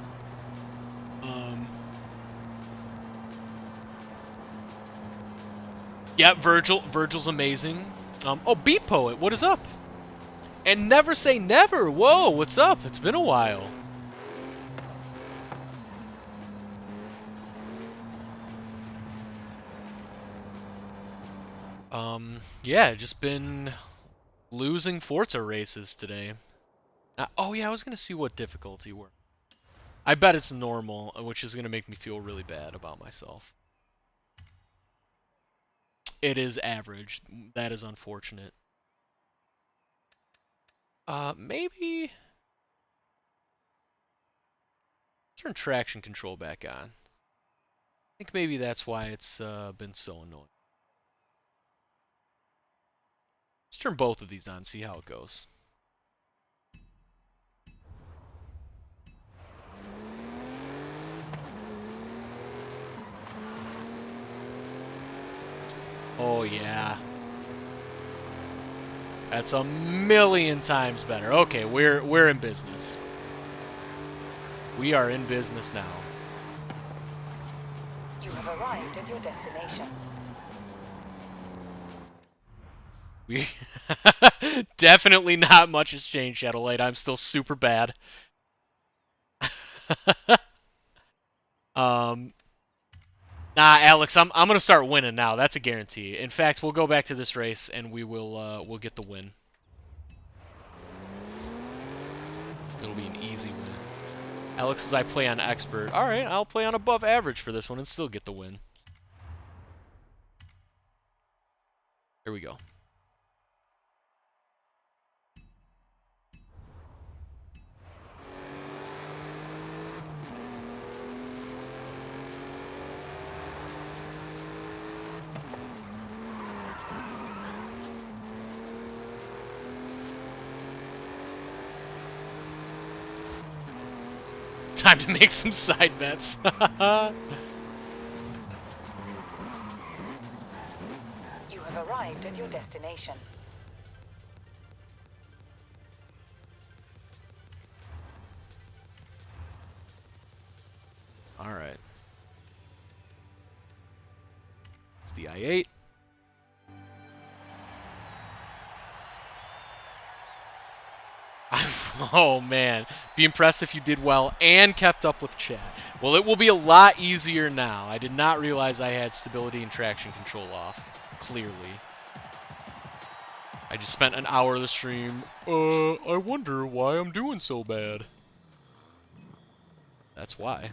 Yeah, Virgil's amazing. Oh, Beat Poet, what is up? And Never Say Never. Whoa, what's up? It's been a while. Yeah, just been losing Forza races today. Oh yeah, I was gonna see what difficulty were. I bet it's normal, which is gonna make me feel really bad about myself. It is average. That is unfortunate. Maybe turn traction control back on. I think maybe that's why it's been so annoying. Let's turn both of these on, see how it goes. Oh yeah. That's a million times better. Okay, we're in business. We are in business now. You have arrived at your destination. We definitely not much has changed, Shadowlight. I'm still super bad. Nah, Alex, I'm gonna start winning now. That's a guarantee. In fact, we'll go back to this race and we'll get the win. It'll be an easy win. Alex says I play on expert. All right, I'll play on above average for this one and still get the win. Here we go. Time to make some side bets. You have arrived at your destination. All right. It's the I-8. Oh man, be impressed if you did well and kept up with chat. Well, it will be a lot easier now. I did not realize I had stability and traction control off, clearly. I just spent an hour of the stream, I wonder why I'm doing so bad. That's why.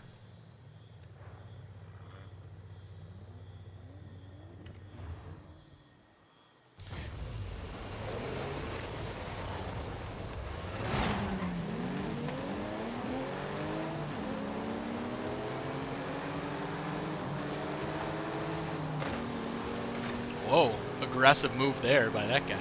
Whoa, aggressive move there by that guy.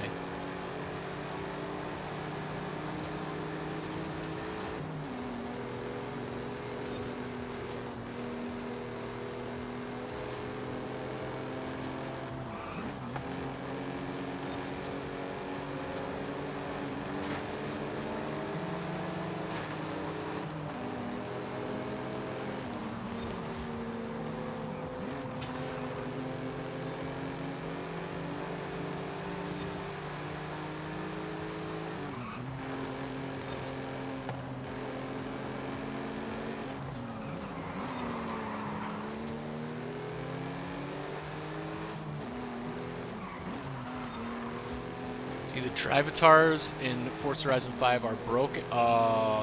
See, the Drivatars in Forza Horizon 5 are broken.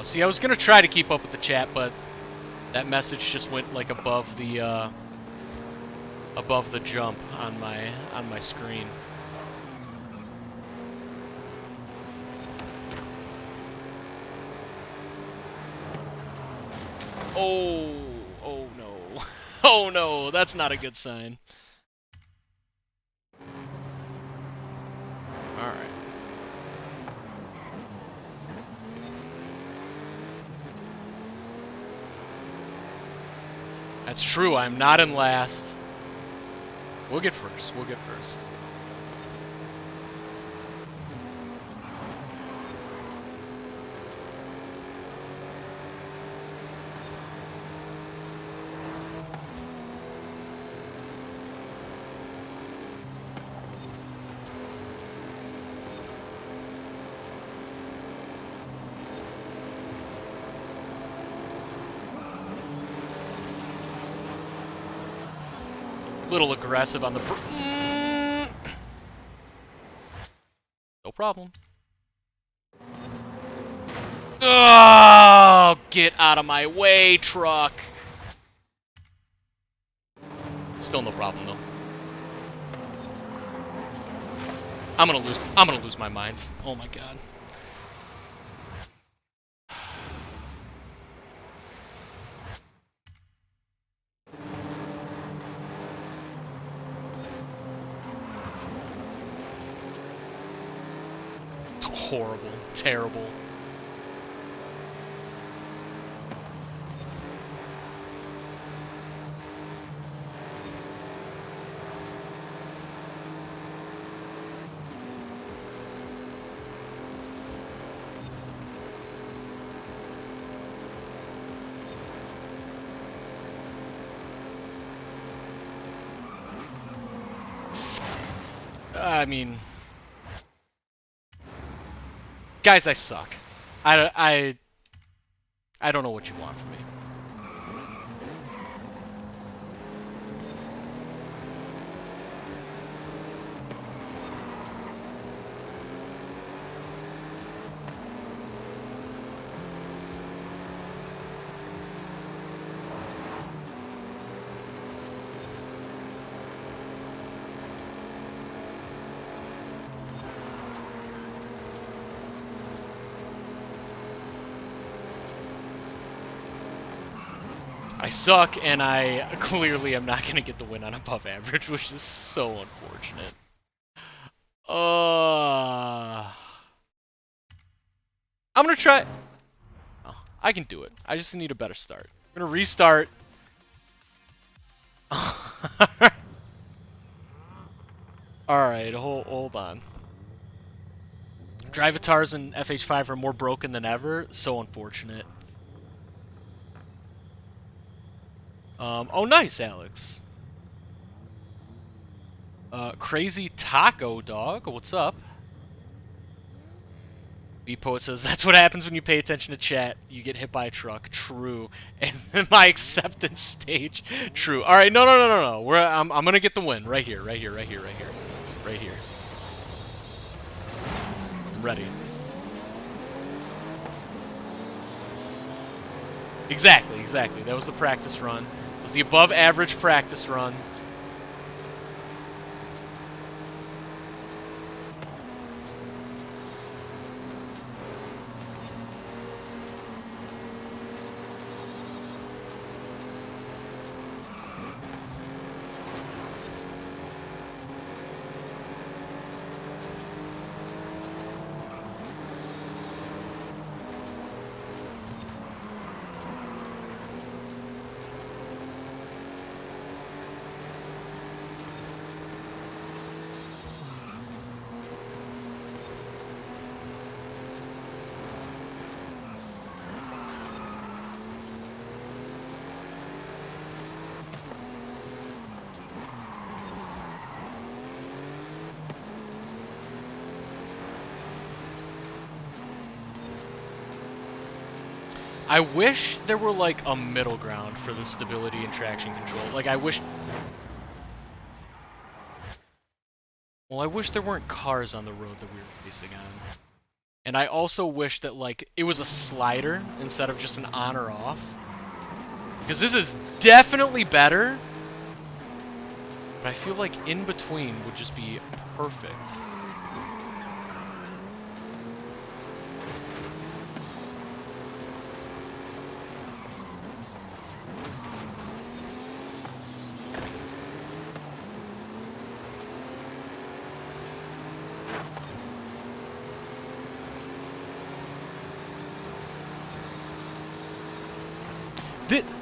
See, I was gonna try to keep up with the chat, but that message just went like above the jump on my screen. Oh no. Oh no, that's not a good sign. All right. That's true, I'm not in last. We'll get first, we'll get first. Little aggressive on the no problem. Oh, get out of my way, truck. Still no problem though. I'm gonna lose my mind. Oh my god. Horrible, terrible. I mean, guys, I suck. I don't know what you want from me. I suck, and I clearly am not going to get the win on above average, which is so unfortunate. I'm going to try... Oh, I can do it. I just need a better start. I'm going to restart. Alright, hold on. Drivatars and FH5 are more broken than ever. So unfortunate. Oh, nice, Alex. Crazy Taco Dog, what's up? B-Poet says, that's what happens when you pay attention to chat. You get hit by a truck. True. And then my acceptance stage. True. Alright, no. I'm gonna get the win. Right here. Right here. I'm ready. Exactly. That was the practice run. It was the above average practice run. I wish there were like a middle ground for the stability and traction control. Like I wish there weren't cars on the road that we were racing on. And I also wish that like it was a slider instead of just an on or off. Because this is definitely better. But I feel like in between would just be perfect.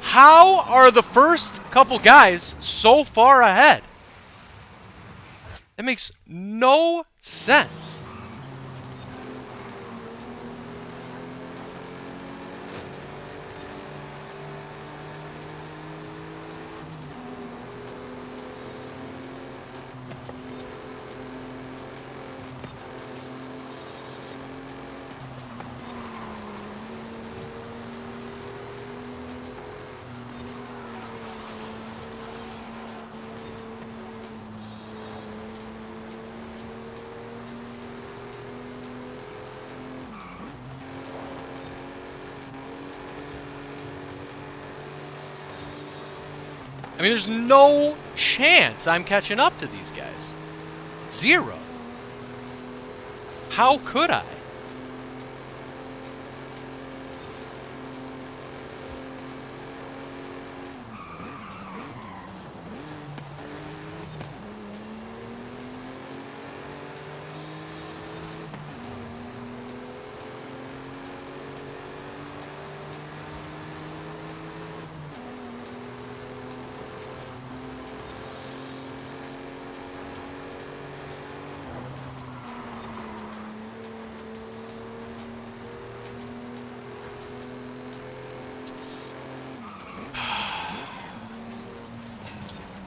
How are the first couple guys so far ahead? That makes no sense. I mean, there's no chance I'm catching up to these guys. Zero. How could I?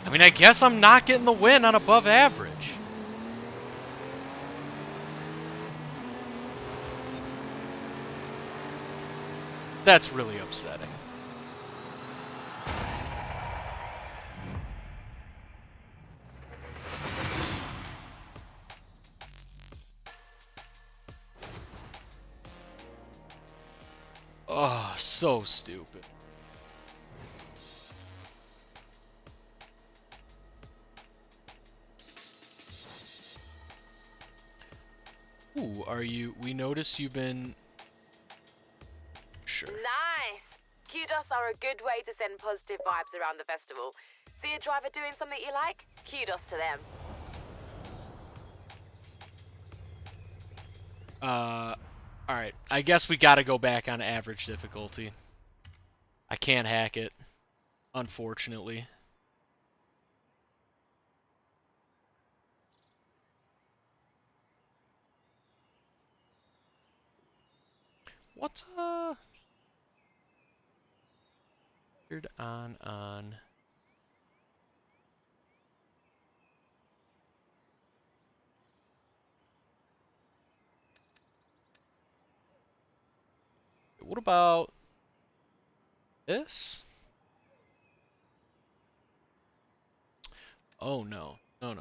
I mean, I guess I'm not getting the win on above average. That's really upsetting. Oh, so stupid. Ooh, are you... We noticed you've been... Sure. Nice! Kudos are a good way to send positive vibes around the festival. See a driver doing something you like? Kudos to them. Alright. I guess we gotta go back on average difficulty. I can't hack it. Unfortunately. What on. What about this? Oh no. No.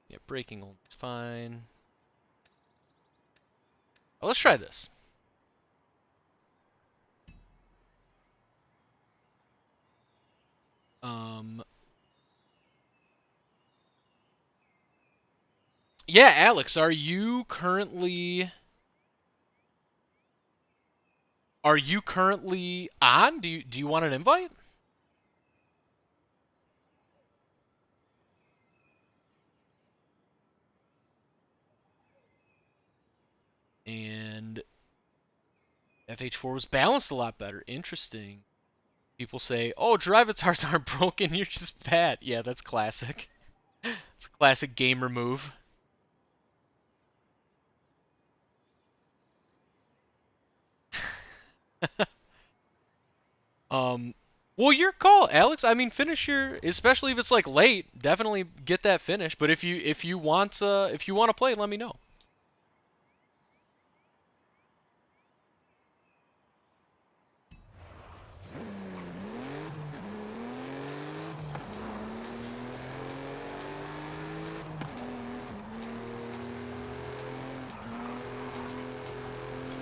Yeah, braking is fine. Oh, let's try this. Yeah, Alex, are you currently on? Do you want an invite? And FH4 was balanced a lot better. Interesting. People say, "Oh, drive-avatars aren't broken. You're just bad." Yeah, that's classic. It's a classic gamer move. Well, your call, Alex. I mean, finish your, especially if it's like late. Definitely get that finished. But if you want to play, let me know.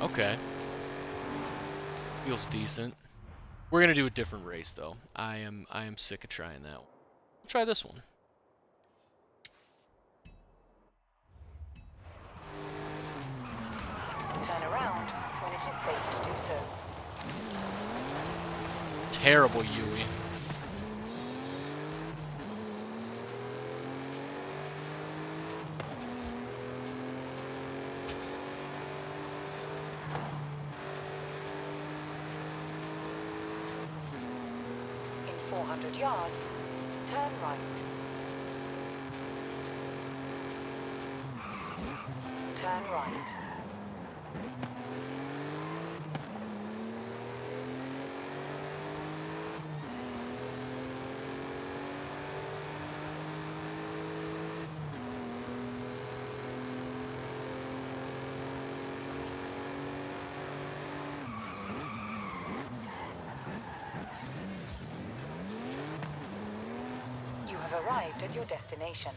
Okay. Feels decent. We're gonna do a different race though. I am sick of trying that one. We'll try this one. Turn around when it is safe to do so. Terrible Yui. In 400 yards, turn right. Turn right. You have arrived at your destination.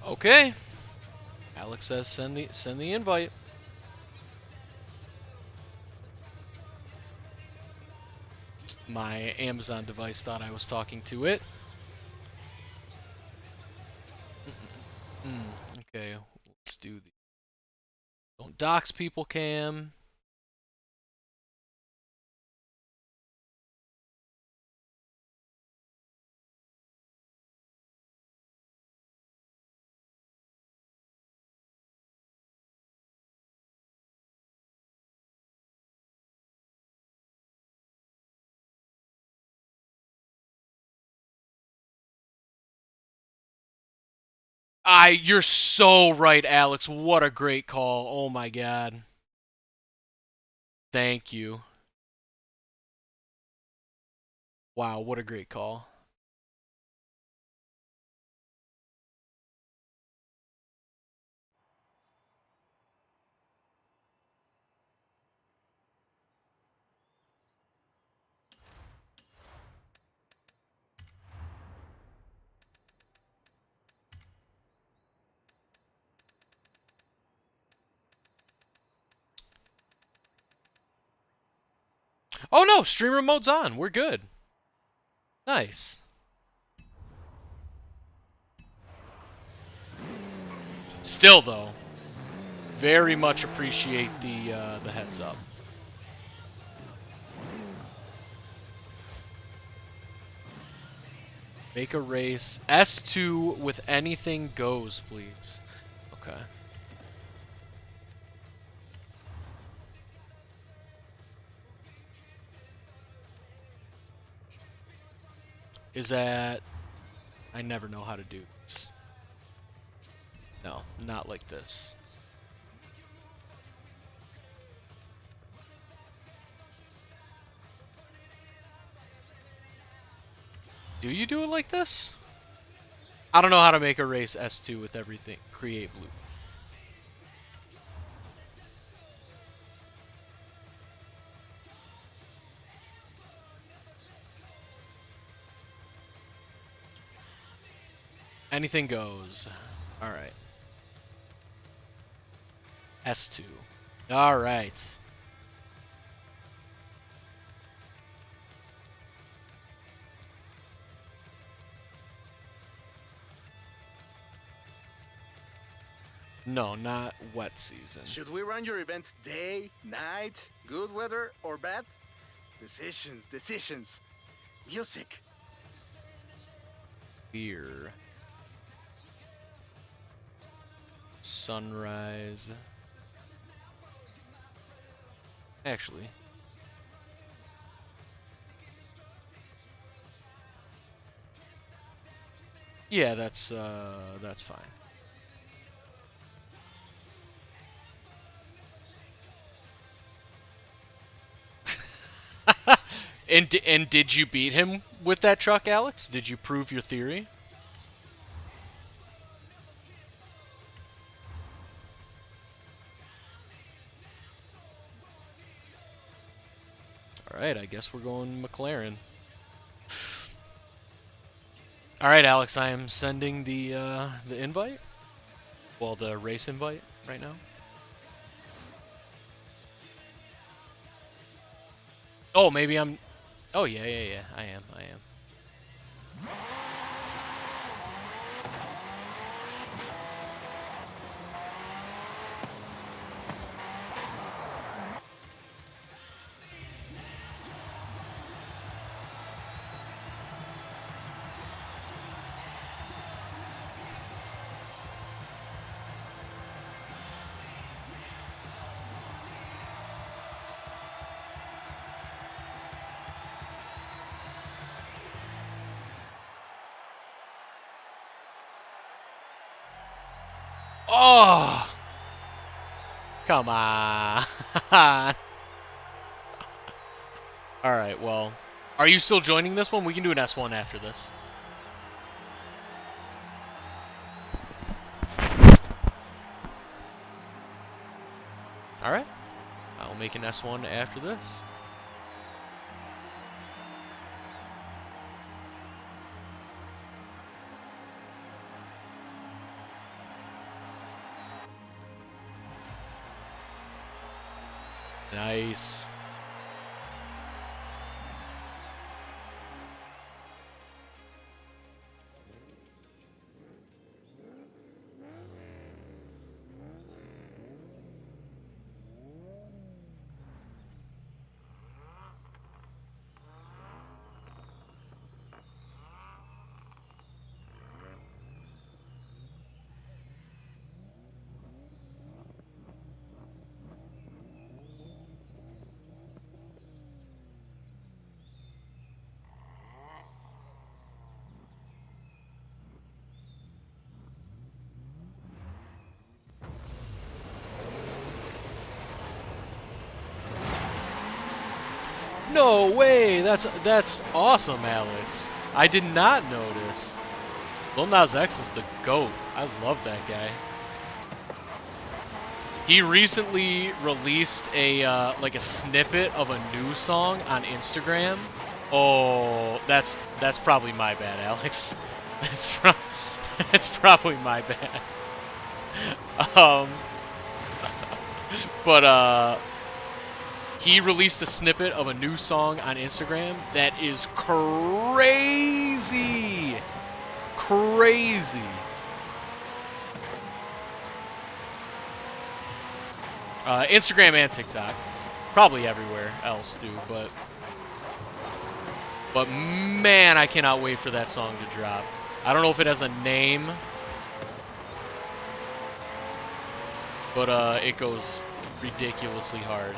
Okay. Alex says send the invite. My Amazon device thought I was talking to it. Okay, let's do the don't dox people cam. You're so right, Alex. What a great call. Oh my god. Thank you. Wow, what a great call. Oh no, streamer mode's on. We're good. Nice. Still though, very much appreciate the heads up. Make a race. S2 with anything goes, please. Okay. is that I never know how to do this. No, not like this. Do you do it like this? I don't know how to make a race S2 with everything. Create loop. Anything goes. Alright. S2. Alright. No, not wet season. Should we run your events day, night, good weather, or bad? Decisions, decisions. Music. Beer. Sunrise. Actually. Yeah, that's fine. And did you beat him with that truck, Alex? Did you prove your theory? Alright, I guess we're going McLaren. Alright, Alex, I am sending the invite. Well, the race invite right now. Oh, maybe I'm... Oh, yeah, I am. Oh! Come on. Alright, well. Are you still joining this one? We can do an S1 after this. Alright. I'll make an S1 after this. Nice. No way! That's awesome, Alex. I did not notice. Lil Nas X is the GOAT. I love that guy. He recently released a like a snippet of a new song on Instagram. Oh, that's probably my bad, Alex. That's probably my bad. But he released a snippet of a new song on Instagram that is crazy. Crazy. Instagram and TikTok. Probably everywhere else too, but man, I cannot wait for that song to drop. I don't know if it has a name, but it goes ridiculously hard.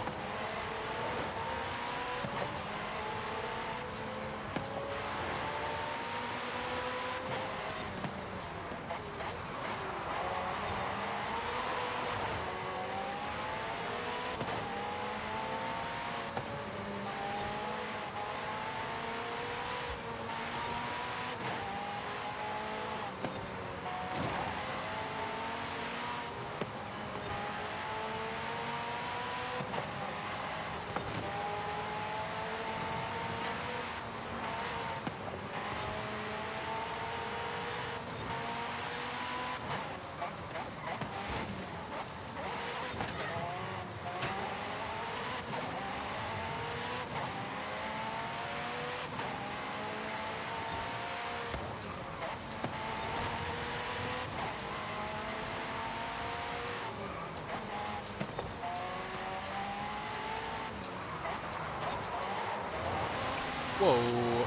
Whoa.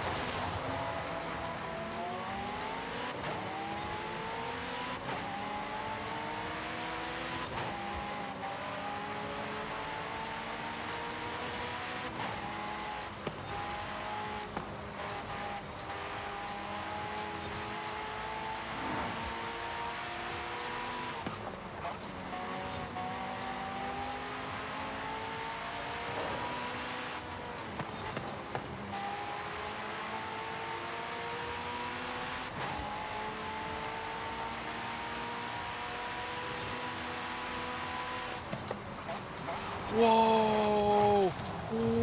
Whoa!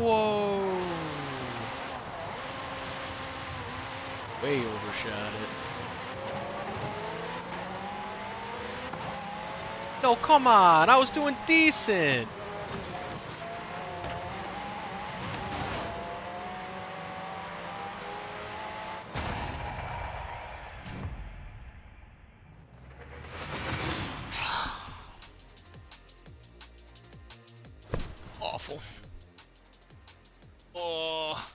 Whoa! Way overshot it. No, come on! I was doing decent! Awful. Oh.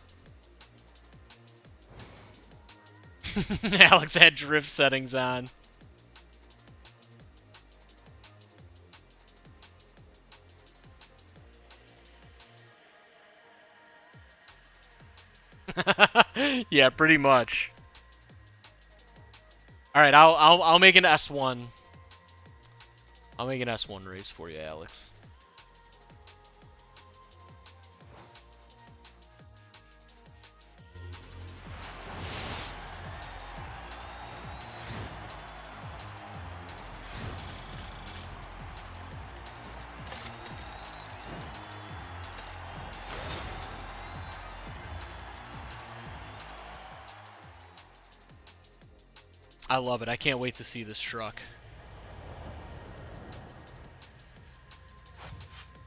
Alex had drift settings on. Yeah, pretty much. All right, I'll make an S1. I'll make an S1 race for you, Alex. I love it. I can't wait to see this truck.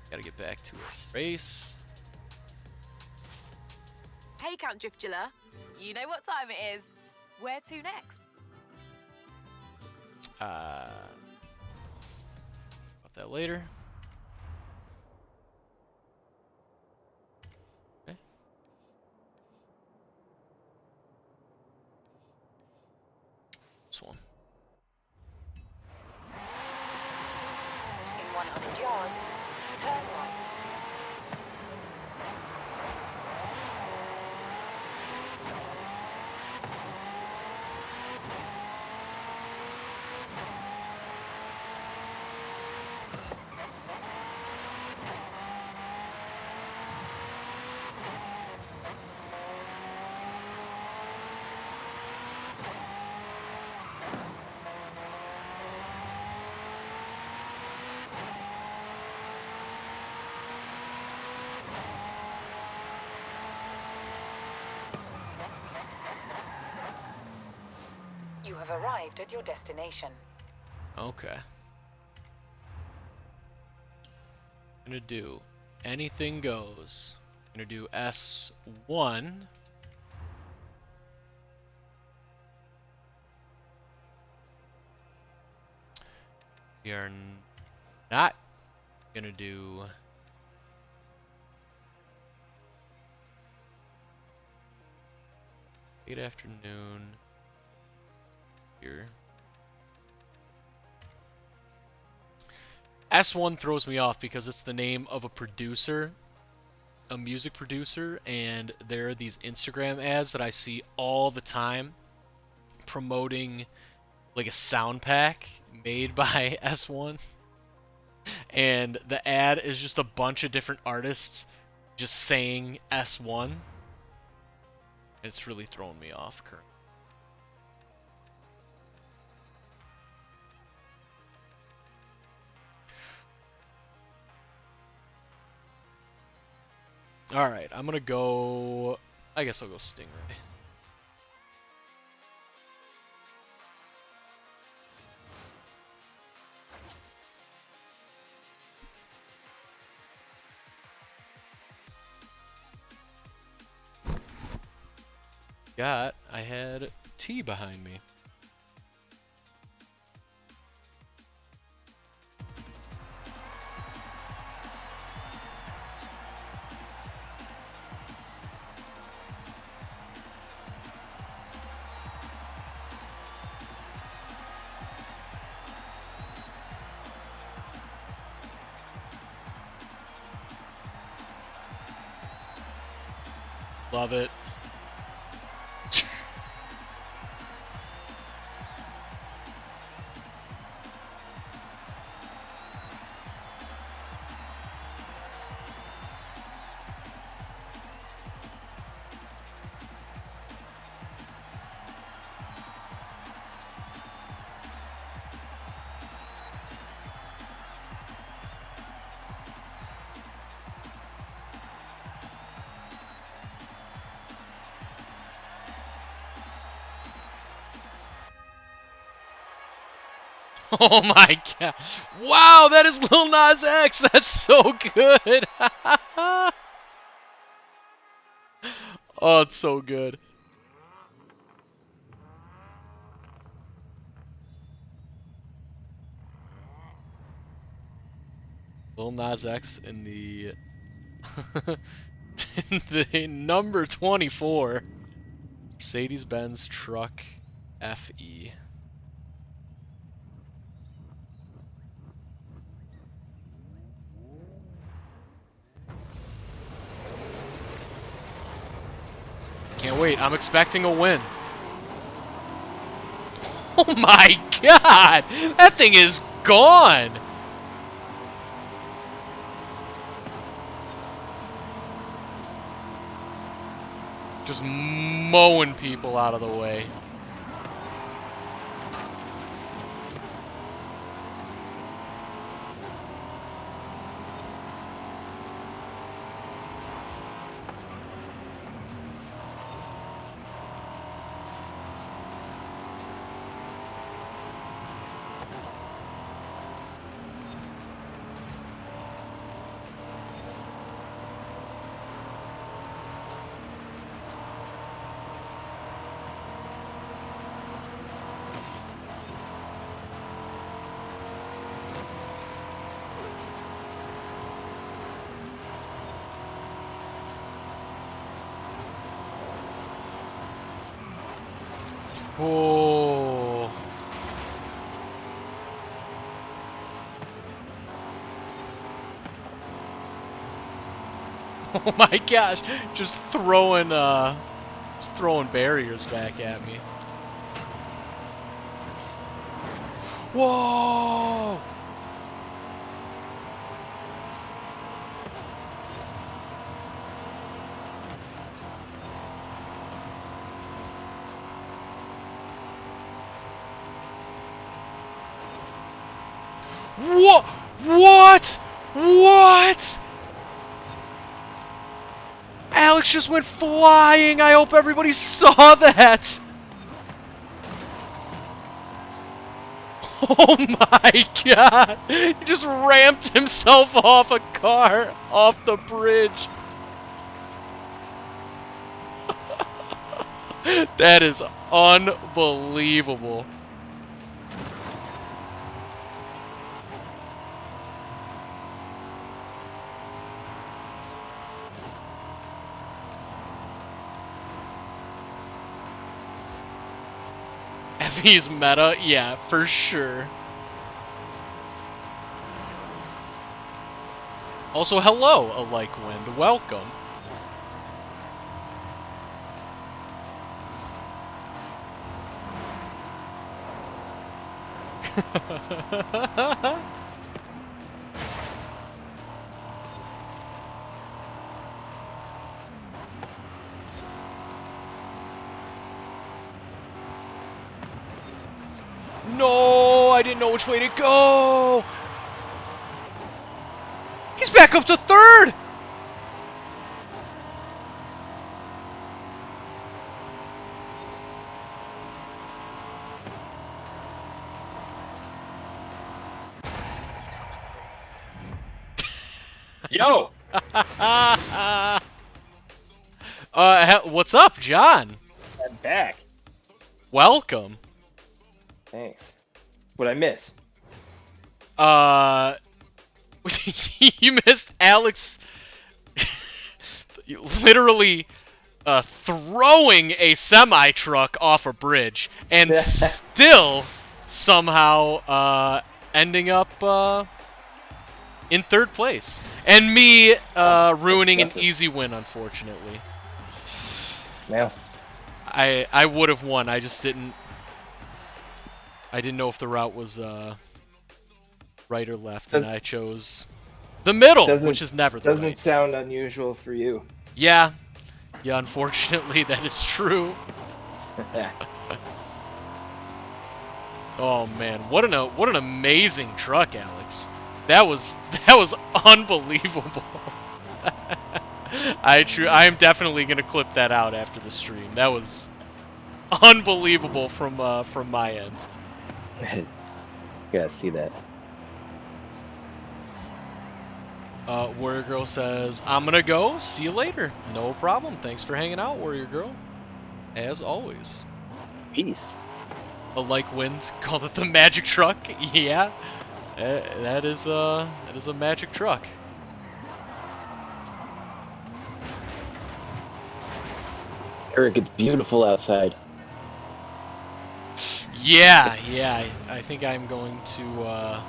Gotta get back to a race. Hey, Count Driftula. You know what time it is. Where to next? About that later. Okay. This one. In 100 yards, turn right. You have arrived at your destination. Okay. Gonna do anything goes. Gonna do S1. We are not gonna do late afternoon here. S1 throws me off because it's the name of a producer, a music producer, and there are these Instagram ads that I see all the time promoting like a sound pack made by S1. And the ad is just a bunch of different artists just saying S1. It's really thrown me off currently. Alright, I'm gonna go... I guess I'll go Stingray. I had T behind me. Love it. Oh my god. Wow, that is Lil Nas X. That's so good. Oh, it's so good. Lil Nas X in the in the number 24 Mercedes-Benz truck FE. Can't wait. I'm expecting a win. Oh my god! That thing is gone! Just mowing people out of the way. Oh. Oh my gosh, just throwing barriers back at me. Whoa! What? What? What? Alex just went flying. I hope everybody saw that. Oh my god. He just ramped himself off a car off the bridge. That is unbelievable. FE's meta? Yeah, for sure. Also, hello, A Like Wind. Welcome. No, I didn't know which way to go. He's back up to third. Yo! What's up, John? I'm back. Welcome. Thanks. What'd I miss? You missed Alex literally throwing a semi-truck off a bridge and still somehow ending up in third place. And me ruining an easy win, unfortunately. No. I would have won. I just didn't. I didn't know if the route was right or left, and I chose the middle, which is never the Doesn't right. sound unusual for you. Yeah, unfortunately, that is true. Oh man, what an amazing truck, Alex. That was unbelievable. I am definitely gonna clip that out after the stream. That was unbelievable from my end. Gotta see that. Warrior Girl says, I'm gonna go. See you later. No problem. Thanks for hanging out, Warrior Girl. As always. Peace. A like wins. Called it the magic truck. Yeah. That is a magic truck. Eric, it's beautiful outside. Yeah. I think I'm going to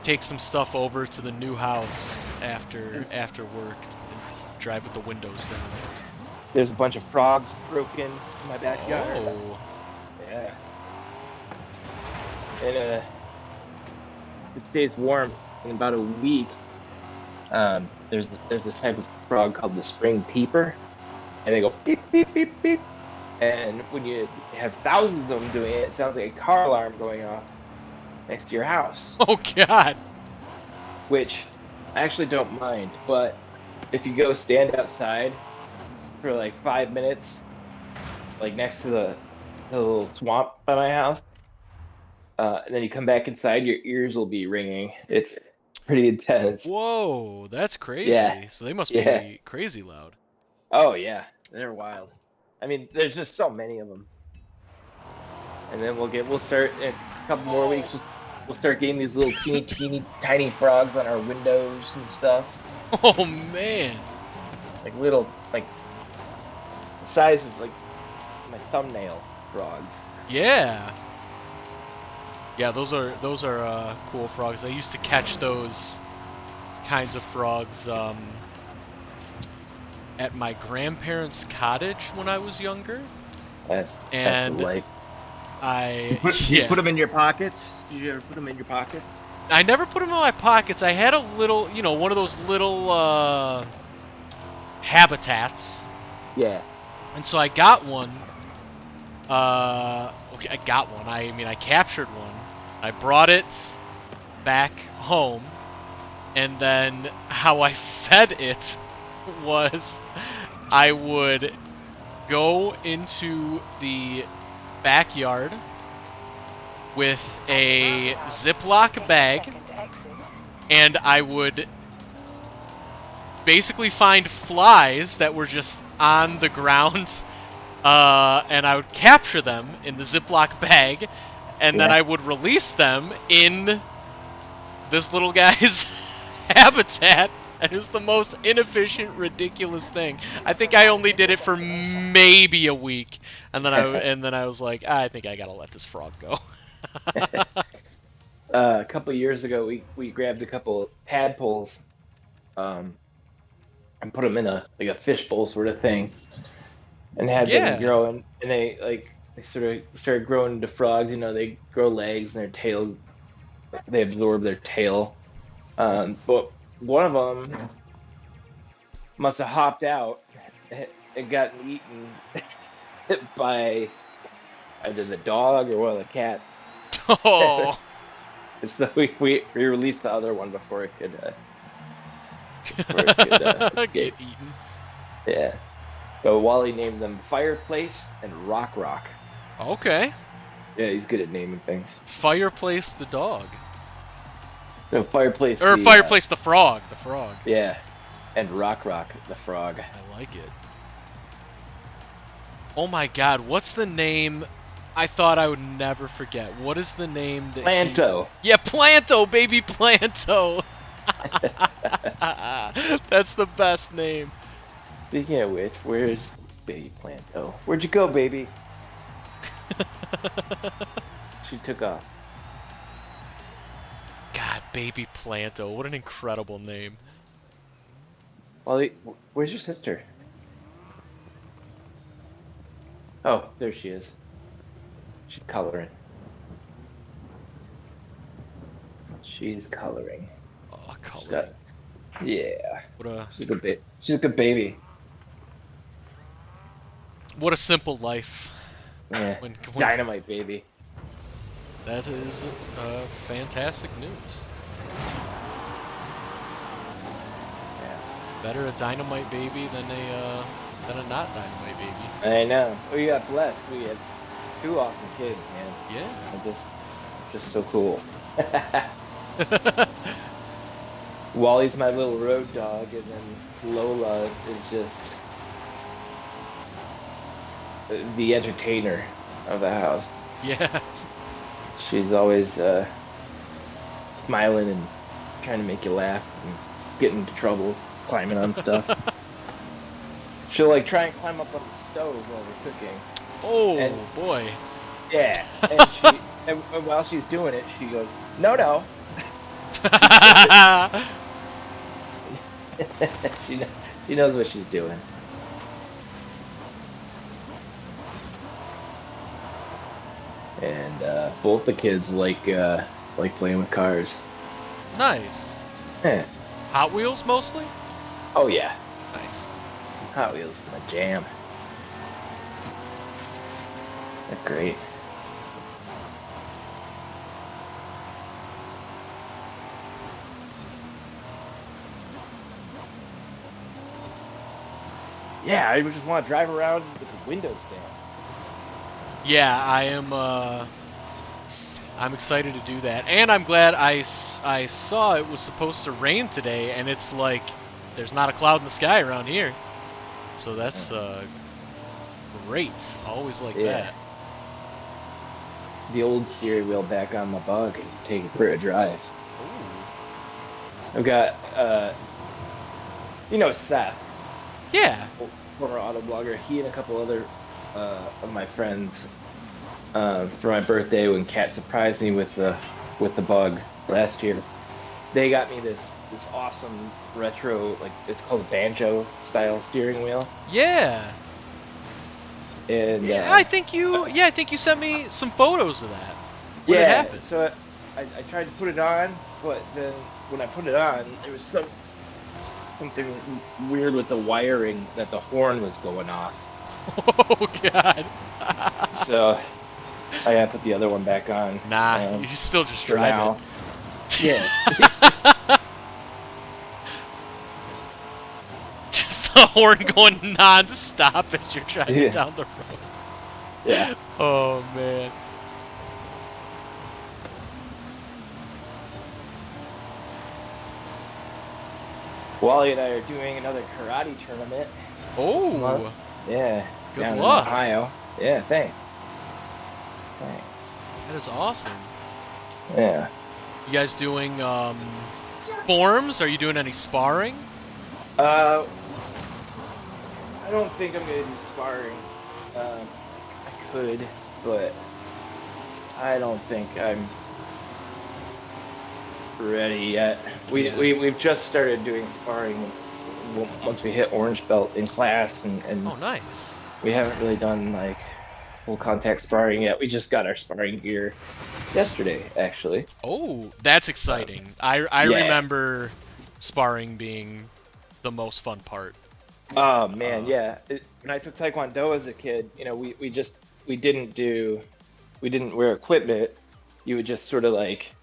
take some stuff over to the new house after work and drive with the windows down. There's a bunch of frogs broken in my backyard. Oh. Yeah. And if it stays warm in about a week, there's this type of frog called the spring peeper, and they go beep beep beep beep. And when you have thousands of them doing it, it sounds like a car alarm going off next to your house. Oh God. Which I actually don't mind, but if you go stand outside for like 5 minutes, like next to the little swamp by my house, and then you come back inside, your ears will be ringing. It's pretty intense. Whoa, that's crazy. Yeah. So they must be crazy loud. Oh yeah, they're wild. I mean, there's just so many of them. And then we'll start in a couple more weeks. We'll start getting these little teeny tiny frogs on our windows and stuff. Oh man. Like little, like the size of like my thumbnail frogs. Yeah. Yeah, those are cool frogs. I used to catch those kinds of frogs at my grandparents' cottage when I was younger. That's And the life. You put them in your pockets? Did you ever put them in your pockets? I never put them in my pockets. I had a little, one of those little habitats. Yeah. And so I got one. Okay, I got one. I mean, I captured one. I brought it back home, and then how I fed it was I would go into the backyard with a Ziploc bag, and I would basically find flies that were just on the ground, and I would capture them in the Ziploc bag, and then I would release them in this little guy's habitat. And it was the most inefficient, ridiculous thing. I think I only did it for maybe a week, and then I was like, I think I gotta let this frog go. A couple years ago, we grabbed a couple of tadpoles, and put them in a fishbowl sort of thing, and had them growing, and they sort of started growing into frogs. They grow legs and their tail, they absorb their tail. But one of them must have hopped out and gotten eaten by either the dog or one of the cats. Oh. So we released the other one before it could get eaten. Yeah. So Wally named them Fireplace and Rock. Okay. Yeah, he's good at naming things. Fireplace the dog. No, Fireplace. Or Fireplace the frog. The frog. Yeah. And Rock the frog. I like it. Oh my God, what's the name? I thought I would never forget. What is the name that Planto. Yeah, Planto, baby Planto. That's the best name. Speaking of which, where's baby Planto? Where'd you go, baby? She took off. God, baby Planto. What an incredible name. Wally, where's your sister? Oh, there she is. She's coloring. She's coloring. Oh, She's color. got, yeah. What a She's a good baby. simple life. Yeah. When Dynamite baby. that is fantastic news. Yeah. Better a dynamite baby than a not dynamite baby. I know. We got blessed. We had 2 awesome kids, man. Yeah. They're just so cool. Wally's my little road dog, and then Lola is just the entertainer of the house. Yeah. She's always smiling and trying to make you laugh and get into trouble, climbing on stuff. She'll like try and climb up on the stove while we're cooking. Oh And- boy. Yeah, and she and while she's doing it, she goes, "No." She knows what she's doing. And both the kids like playing with cars. Nice. Eh. Hot Wheels mostly? Oh yeah, Nice. Hot Wheels is my jam. They're great. Yeah, I just want to drive around with the windows down. Yeah, I am. I'm excited to do that, and I'm glad I saw it was supposed to rain today, and it's like there's not a cloud in the sky around here, so that's great. Always like that. The old steering wheel back on my bug and take it for a drive. Ooh. I've got Seth, Yeah. former Autoblogger. He and a couple other of my friends for my birthday, when Kat surprised me with the bug last year, they got me this awesome retro, like it's called a banjo style steering wheel. Yeah. And Yeah, I think you sent me some photos of that. When it happened. So I tried to put it on, but then when I put it on, there was something weird with the wiring, that the horn was going off. Oh God. So I had to put the other one back on. Nah, you should still just for drive now. it. Yeah. Just the horn going non-stop as you're driving down the road. Yeah. Oh man. Wally and I are doing another karate tournament. Oh. Yeah. Good down in luck. Ohio. Yeah, thanks. That is awesome. Yeah. You guys doing forms? Are you doing any sparring? I don't think I'm gonna do sparring. I could, but I don't think I'm ready yet. We've just started doing sparring once we hit orange belt in class, and Oh, nice. we haven't really done like full contact sparring yet. We just got our sparring gear yesterday, actually. Oh, that's exciting. I yeah. remember sparring being the most fun part. Oh man, yeah. When I took Taekwondo as a kid, we didn't wear equipment. You would just sort of like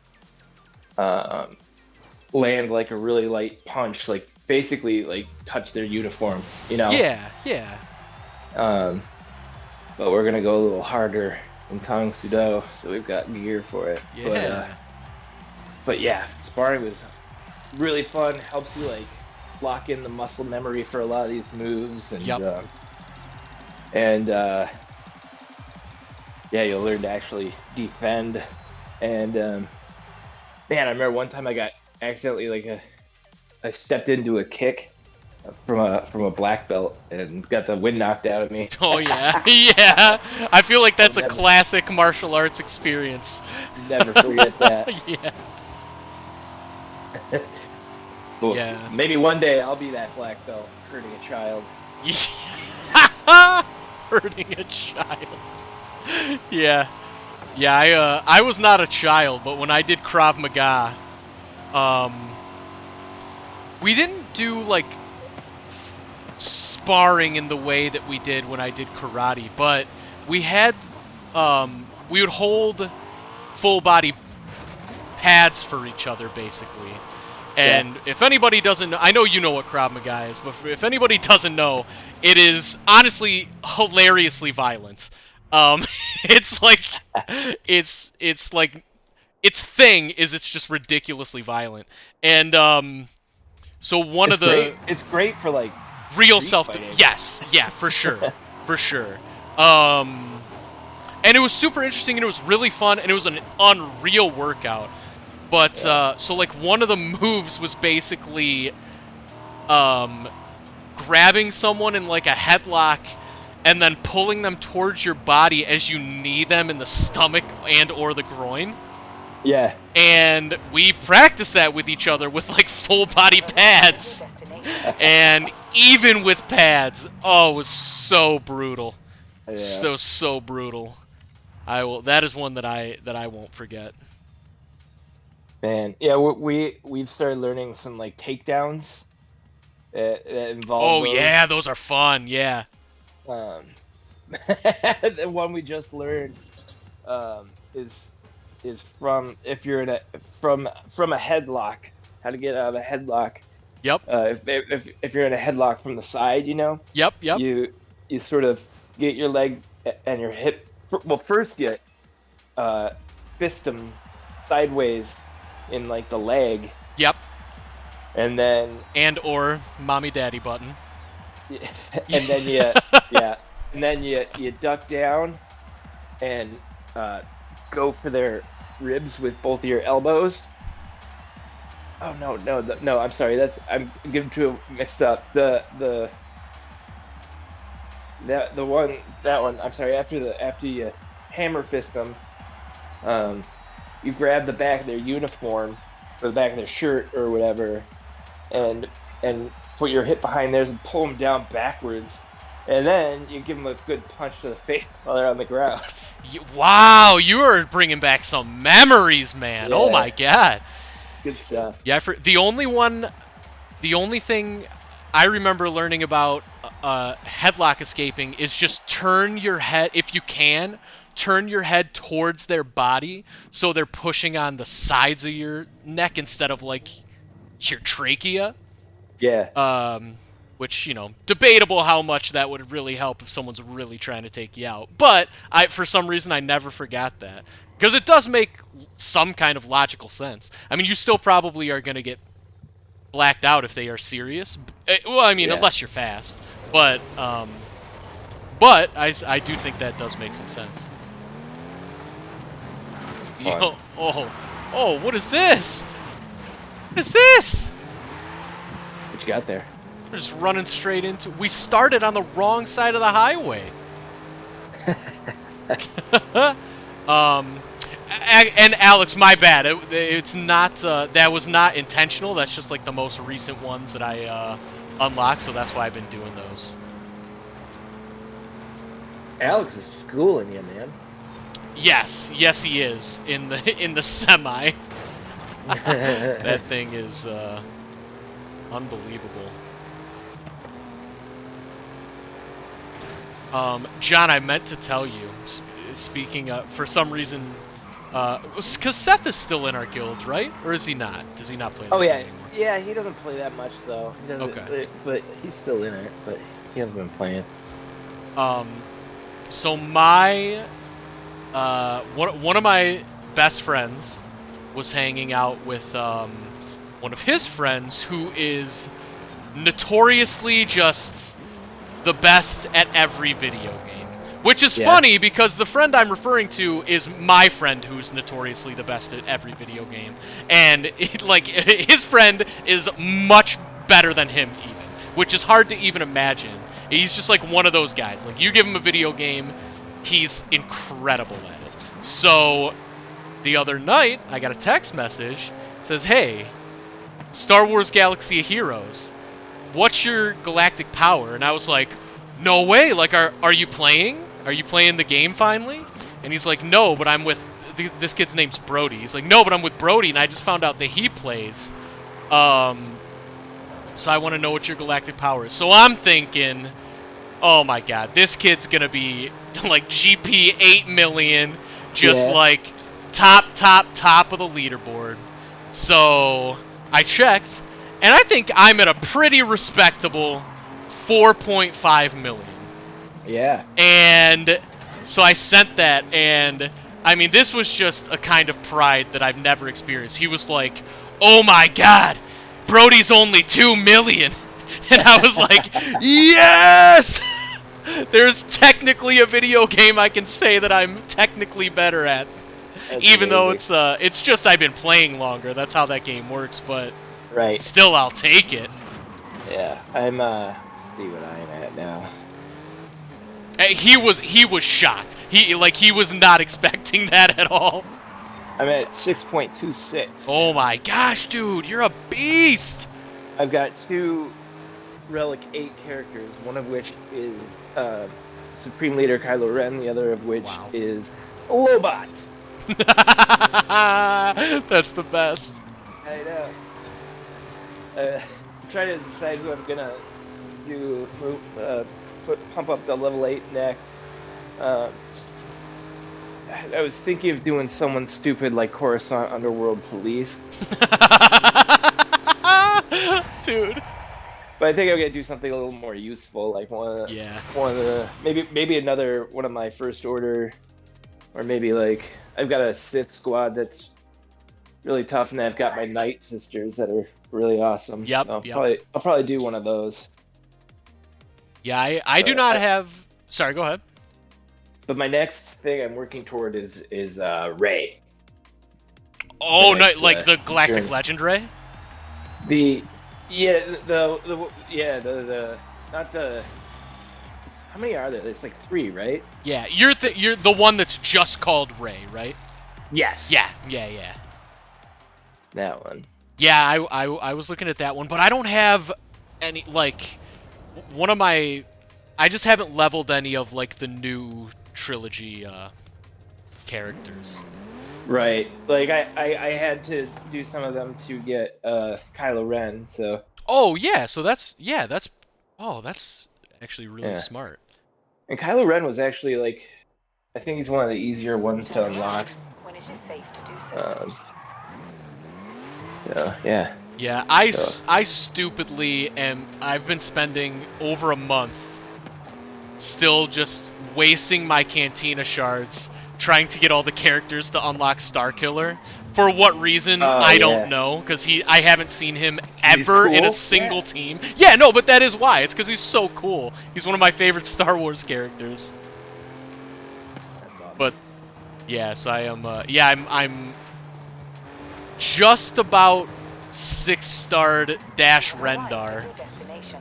land like a really light punch, like basically like touch their uniform, Yeah. But we're gonna go a little harder in Tang Sudo, so we've got gear for it. Yeah. But yeah, sparring was really fun. Helps you like lock in the muscle memory for a lot of these moves, and Yep. Yeah, you'll learn to actually defend. And man, I remember one time I got accidentally I stepped into a kick from a black belt and got the wind knocked out of me. Oh yeah, yeah. I feel like that's a classic martial arts experience. Never forget that. Yeah. Well, Yeah. maybe one day I'll be that black belt hurting a child. hurting a child. Yeah. Yeah, I was not a child, but when I did Krav Maga, we didn't do, like, sparring in the way that we did when I did karate, but we had, we would hold full body pads for each other, basically. And if anybody doesn't know, I know you know what Krav Maga is, but if anybody doesn't know, it is honestly hilariously violent. It's like, it's like, its thing is it's just ridiculously violent. And, so one of the... It's great for, like, real street self... fighting. Yes, yeah, for sure. For sure. And it was super interesting, and it was really fun, and it was an unreal workout. But, so, like, one of the moves was basically, grabbing someone in, like, a headlock, and then pulling them towards your body as you knee them in the stomach and or the groin. Yeah. And we practiced that with each other with, like, full body pads. And even with pads, oh, it was so brutal. Yeah. So brutal. That is one that I won't forget. Man, yeah, we've started learning some, like, takedowns that involve. Oh yeah, those are fun. Yeah. The one we just learned is from if you're in from a headlock, how to get out of a headlock. Yep. If you're in a headlock from the side, you know. Yep. You sort of get your leg and your hip. Well, first you fist them sideways in, like, the leg. Yep. And then or mommy daddy button. and then and then you duck down and go for their ribs with both of your elbows. Oh no! I'm sorry. I'm getting too mixed up. That one. I'm sorry. After you hammer fist them, you grab the back of their uniform or the back of their shirt or whatever, and put your hip behind theirs and pull them down backwards, and then you give them a good punch to the face while they're on the ground. Wow, you are bringing back some memories, man. Yeah. Oh my god. Good stuff. Yeah, the only thing I remember learning about headlock escaping is just turn your head, if you can, turn your head towards their body so they're pushing on the sides of your neck instead of, like, your trachea. Yeah. Which, you know, debatable how much that would really help if someone's really trying to take you out. But for some reason, I never forgot that. Because it does make some kind of logical sense. I mean, you still probably are going to get blacked out if they are serious. Well, I mean, Yeah. unless you're fast. But I do think that does make some sense. Yo, oh, what is this? What is this? What you got there? We're just running straight into... We started on the wrong side of the highway. And Alex, my bad. It's not... that was not intentional. That's just, like, the most recent ones that I unlocked, so that's why I've been doing those. Alex is schooling you, man. Yes, he is in the semi. That thing is unbelievable. John, I meant to tell you. Speaking of, for some reason, because Seth is still in our guild, right? Or is he not? Does he not play? Oh yeah, yeah. He doesn't play that much though. He doesn't, Okay. but he's still in it. But he hasn't been playing. So my one of my best friends was hanging out with one of his friends who is notoriously just the best at every video game. Which is funny because the friend I'm referring to is my friend who's notoriously the best at every video game. And his friend is much better than him even, which is hard to even imagine. He's just like one of those guys. Like, you give him a video game, he's incredible at it. So the other night, I got a text message. It says, "Hey, Star Wars Galaxy of Heroes, what's your galactic power?" And I was like, no way, like, are you playing? Are you playing the game finally? And he's like, no, but I'm with, this kid's name's Brody. He's like, no, but I'm with Brody, and I just found out that he plays. So I want to know what your galactic power is. So I'm thinking, oh my god, this kid's gonna be like GP 8 million, just like top of the leaderboard. So I checked, and I think I'm at a pretty respectable 4.5 million. Yeah. And so I sent that, and I mean, this was just a kind of pride that I've never experienced. He was like, oh my god, Brody's only 2 million. And I was like, yes! There's technically a video game I can say that I'm technically better at. That's even amazing. though it's just I've been playing longer. That's how that game works, but Right. still I'll take it. Yeah. I'm let's see what I'm at now. He was shocked. He was not expecting that at all. I'm at 6.26. Oh my gosh, dude, you're a beast. I've got 2 Relic 8 characters, one of which is Supreme Leader Kylo Ren, the other of which is a Lobot. That's the best. I know. I'm trying to decide who I'm gonna do. Pump up to level 8 next. I was thinking of doing someone stupid like Coruscant Underworld Police. Dude. But I think I'm gonna do something a little more useful, like one of the maybe another one of my First Order, or maybe like I've got a Sith squad that's really tough, and then I've got my Night Sisters that are really awesome. Yep. So I'll probably do one of those. Yeah, I do not have. Sorry, go ahead. But my next thing I'm working toward is Rey. Oh no! Like the Galactic Legend Ray. The not the. How many are there? There's like 3, right? Yeah, you're the one that's just called Ray, right? Yes. Yeah. That one. Yeah, I was looking at that one, but I don't have any like one of my. I just haven't leveled any of like the new trilogy characters. Right. Like I had to do some of them to get Kylo Ren. So. Oh yeah. So that's actually really smart. And Kylo Ren was actually like, I think he's one of the easier ones to unlock. When it is safe to do so. Yeah. Yeah, I stupidly I've been spending over a month still just wasting my Cantina shards trying to get all the characters to unlock Starkiller. For what reason, I don't know, because I haven't seen him ever in a single team. Yeah, no, but that is why. It's because he's so cool. He's one of my favorite Star Wars characters. That's awesome. But yeah, so I am. I'm just about 6-starred Dash Rendar.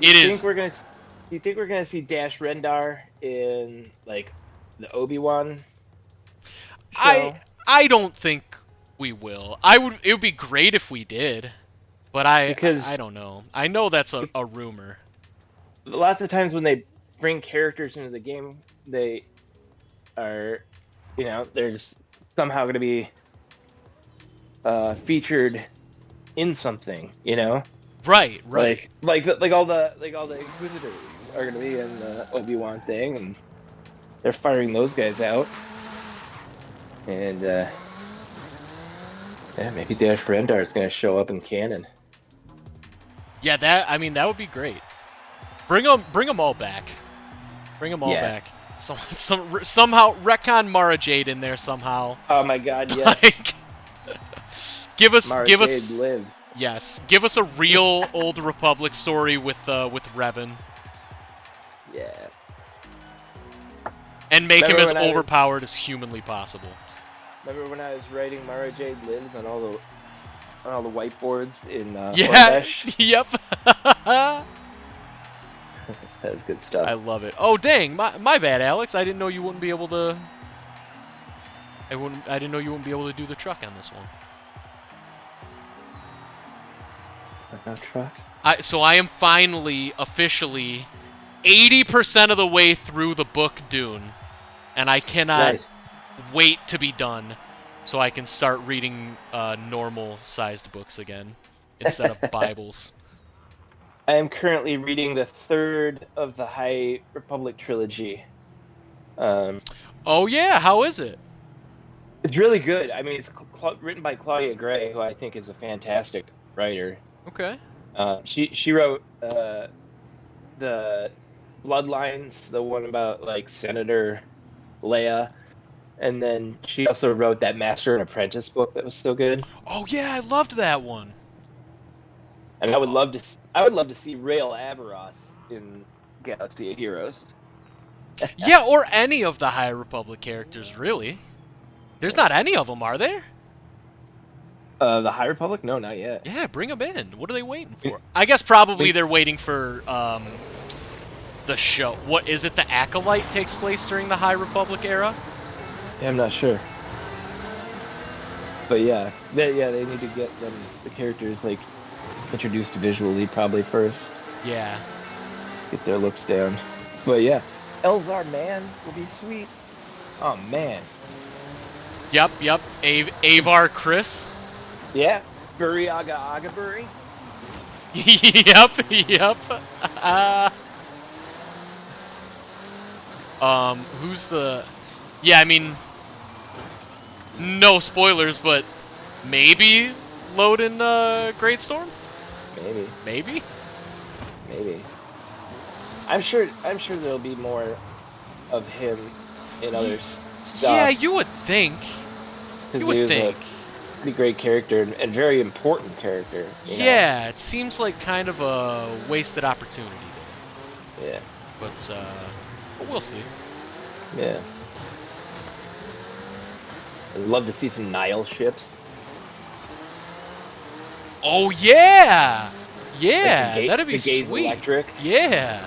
It is. Do you think we're gonna see Dash Rendar in like the Obi-Wan show? I don't think we will. It would be great if we did, but I don't know. I know that's a rumor. Lots of times when they bring characters into the game, they are, they're just somehow going to be featured in something, Right. Like all the Inquisitors are going to be in the Obi-Wan thing, and they're firing those guys out. And maybe Dash Rendar is going to show up in canon. Yeah, that would be great. Bring them all back. Bring them all back. Somehow retcon Mara Jade in there somehow. Oh my God, yes. Like, give us lives. Yes, give us a real Old Republic story with Revan. Yes. And make him as overpowered as humanly possible. Remember when I was writing Mara Jade Lives on all the whiteboards in Hordash? Yep. That was good stuff. I love it. Oh dang, my bad, Alex. I didn't know you wouldn't be able to. I didn't know you wouldn't be able to do the truck on this one. No truck. So I am finally officially 80% of the way through the book Dune, and I cannot Nice. wait to be done so I can start reading normal-sized books again instead of Bibles. I am currently reading the third of the High Republic trilogy. Oh yeah, how is it? It's really good. I mean, it's written by Claudia Gray, who I think is a fantastic writer. Okay. She wrote the Bloodlines, the one about like Senator Leia, and then she also wrote that Master and Apprentice book that was so good. Oh yeah, I loved that one. And I would love to see Rael Averross in Galaxy of Heroes. Yeah, or any of the High Republic characters, really. There's not any of them, are there? The High Republic? No, not yet. Yeah, bring them in. What are they waiting for? I guess probably we- they're waiting for the show. What is it? The Acolyte takes place during the High Republic era? Yeah, I'm not sure. But yeah, they need to get the characters like introduced visually probably first. Yeah. Get their looks down. But yeah, Elzar Man will be sweet. Oh man. Yep. Avar Chris. Yeah. Buriaga Agabury. Yep. Who's the... Yeah, I mean... No spoilers, but... Maybe Loden Great Storm? Maybe. I'm sure there'll be more of him in other stuff. Yeah, you would think. 'Cause You he would was think. a pretty great character and very important character. You know? Yeah, it seems like kind of a wasted opportunity there. Yeah. But we'll see. Yeah. I'd love to see some Nile ships. Oh yeah! Yeah, Like the that'd be the Gaze sweet. Electric. Yeah.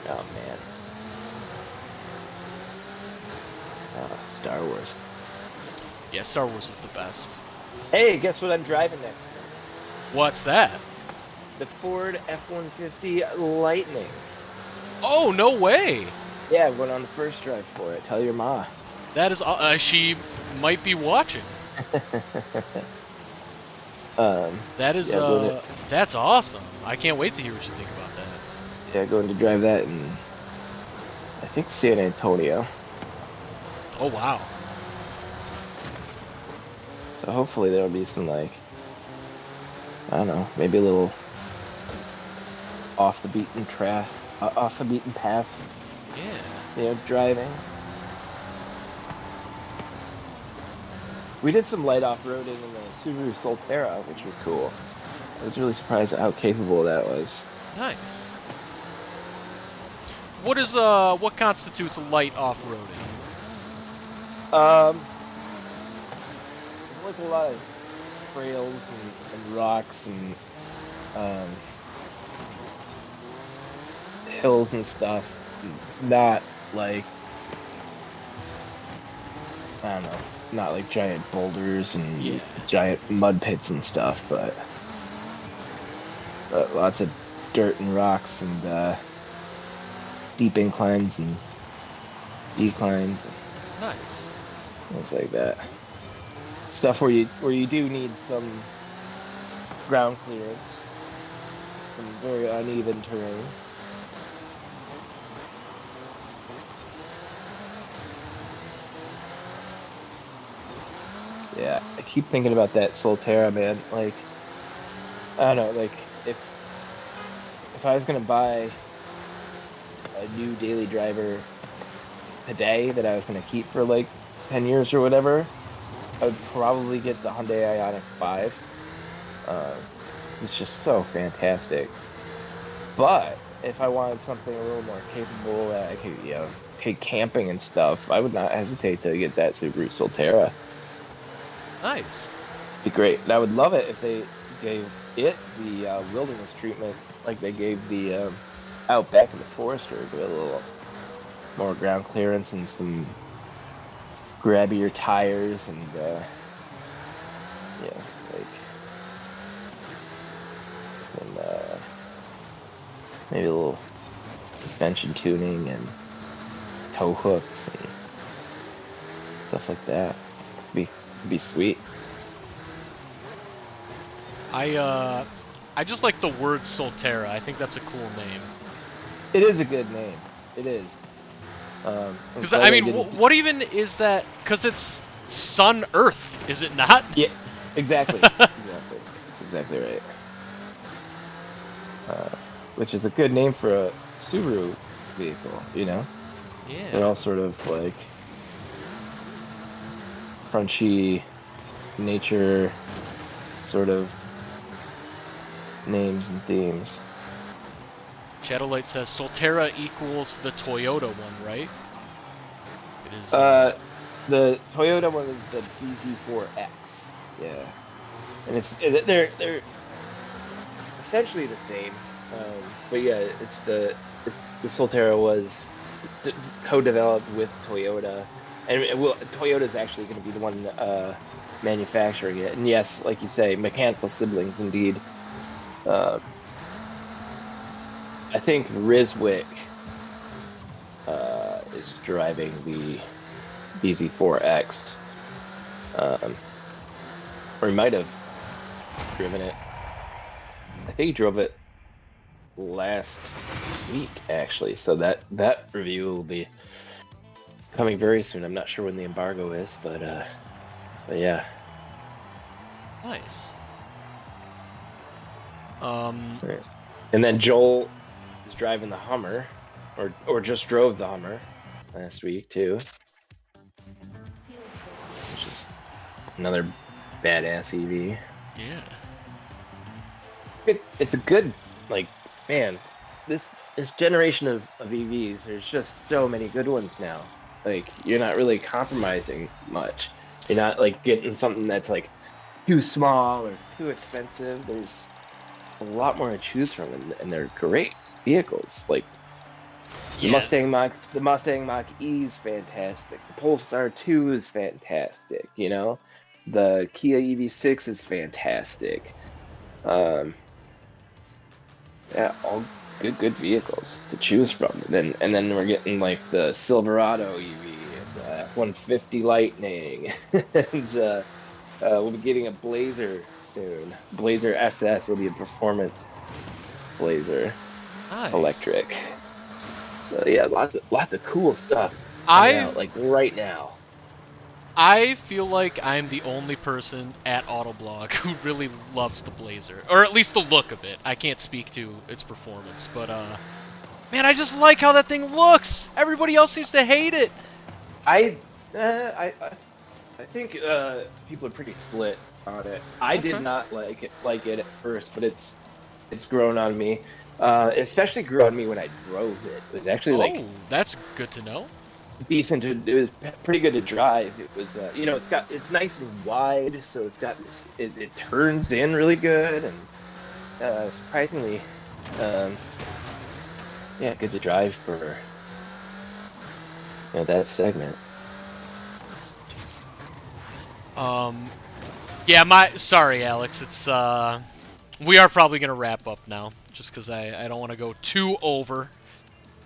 Oh man. Star Wars. Yeah, Star Wars is the best. Hey, guess what I'm driving next? What's that? The Ford F-150 Lightning. Oh, no way! Yeah, I went on the first drive for it. Tell your ma. That is... she might be watching. That is, yeah, that's awesome. I can't wait to hear what you think about that. Yeah, going to drive that in, I think, San Antonio. Oh, wow. So hopefully there'll be some, like, I don't know, maybe a little off the beaten path, Yeah. you know, driving. We did some light off-roading in the Subaru Solterra, which was cool. I was really surprised at how capable that was. Nice. What constitutes light off-roading? There's like a lot of trails and rocks and hills and stuff. Not like, I don't know, not like giant boulders and Yeah. giant mud pits and stuff, but lots of dirt and rocks and steep inclines and declines. Nice. Things like that. Stuff where you do need some ground clearance, some very uneven terrain. Yeah, I keep thinking about that Solterra, man. Like, I don't know, like if I was gonna buy a new daily driver today that I was gonna keep for like 10 years or whatever, I would probably get the Hyundai Ioniq 5. It's just so fantastic. But if I wanted something a little more capable that I could, you know, take camping and stuff, I would not hesitate to get that Subaru Solterra. Nice. Be great. And I would love it if they gave it the wilderness treatment like they gave the Outback and the Forester, with a little more ground clearance and some grabbier tires and yeah, like and Maybe a little suspension tuning and tow hooks and stuff like that. Be sweet. I just like the word Solterra. I think that's a cool name. It is a good name. It is. I'm Because sorry I mean, didn't- what even is that? Because it's Sun Earth, is it not? Yeah, exactly. Exactly. That's exactly right. Which is a good name for a Subaru vehicle, you know? They're Yeah. all sort of like crunchy nature sort of names and themes. Shadowlight says Solterra equals the Toyota one, right? It is. The Toyota one is the BZ4X. Yeah. And they're essentially the same. But yeah, the Solterra was co-developed with Toyota, and Toyota's actually going to be the one manufacturing it. And yes, like you say, mechanical siblings indeed. I think Rizwick is driving the BZ4X, or he might have driven it. I think he drove it last week, actually. So that review will be coming very soon. I'm not sure when the embargo is, but yeah. Nice. And then Joel is driving the Hummer, or just drove the Hummer last week too, which is another badass EV. Yeah. It's a good, like, man, this generation of EVs, there's just so many good ones now. Like, you're not really compromising much. You're not like getting something that's like too small or too expensive. There's a lot more to choose from, and they're great vehicles. Like the Mustang Mach-E is fantastic. The Polestar 2 is fantastic. You know, the Kia EV6 is fantastic. Yeah, all good vehicles to choose from. And then we're getting like the Silverado EV, and F-150 Lightning, and we'll be getting a Blazer soon. Blazer SS will be a performance Blazer, Nice. electric. So yeah, lots of cool stuff coming out like right now. I feel like I'm the only person at Autoblog who really loves the Blazer, or at least the look of it. I can't speak to its performance, but man, I just like how that thing looks. Everybody else seems to hate it. I think people are pretty split on it. I did not like it at first, but it's grown on me. Especially grew on me when I drove it. It was actually like that's good to know. Decent. It was pretty good to drive. It was, it's nice and wide, so it turns in really good, and surprisingly, yeah, good to drive for that segment. Yeah, sorry, Alex. It's we are probably gonna wrap up now, just because I don't want to go too over.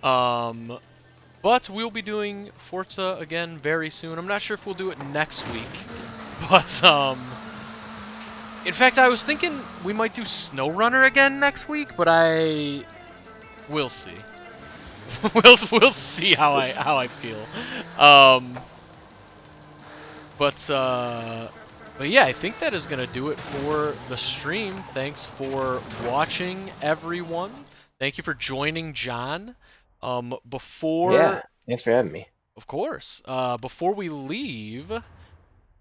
But we'll be doing Forza again very soon. I'm not sure if we'll do it next week, but in fact, I was thinking we might do SnowRunner again next week, but we'll see. we'll see how I feel. But yeah, I think that is gonna do it for the stream. Thanks for watching, everyone. Thank you for joining, John. Yeah, thanks for having me. Of course. Before we leave,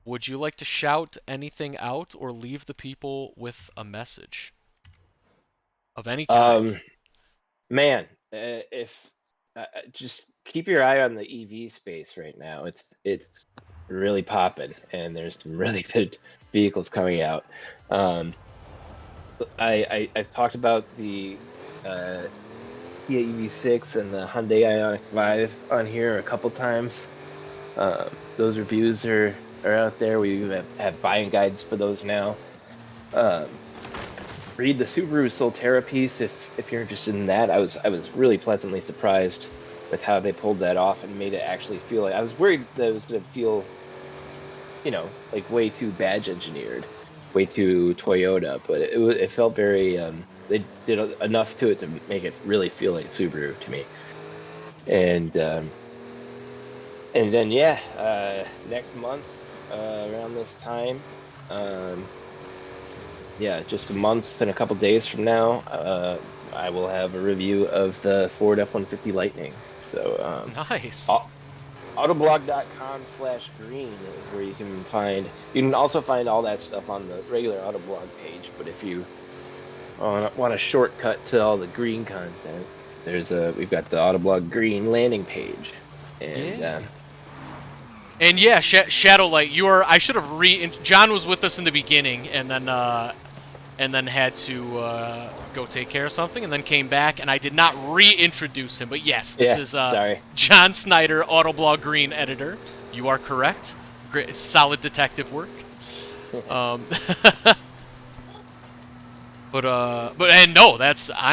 would you like to shout anything out or leave the people with a message of any kind? Man, if just keep your eye on the EV space right now. It's really popping, and there's some really good vehicles coming out. I've talked about the Kia EV6 and the Hyundai Ioniq 5 on here a couple times. Those reviews are out there. We have buying guides for those now. Read the Subaru Solterra piece if if you're interested in that, I was really pleasantly surprised with how they pulled that off and made it actually feel like I was worried that it was going to feel, like way too badge engineered, way too Toyota, but it felt very they did enough to it to make it really feel like Subaru to me. And then next month around this time, just a month and a couple days from now, I will have a review of the Ford F-150 Lightning. So Nice. Autoblog.com/green is where you can find. You can also find all that stuff on the regular Autoblog page. But if you want a shortcut to all the green content, we've got the Autoblog green landing page, and And yeah, Shadowlight, I should have John was with us in the beginning, and then had to go take care of something, and then came back, and I did not reintroduce him. But yes, this is sorry. John Snyder, Autoblog Green editor. You are correct. Great, solid detective work. I'm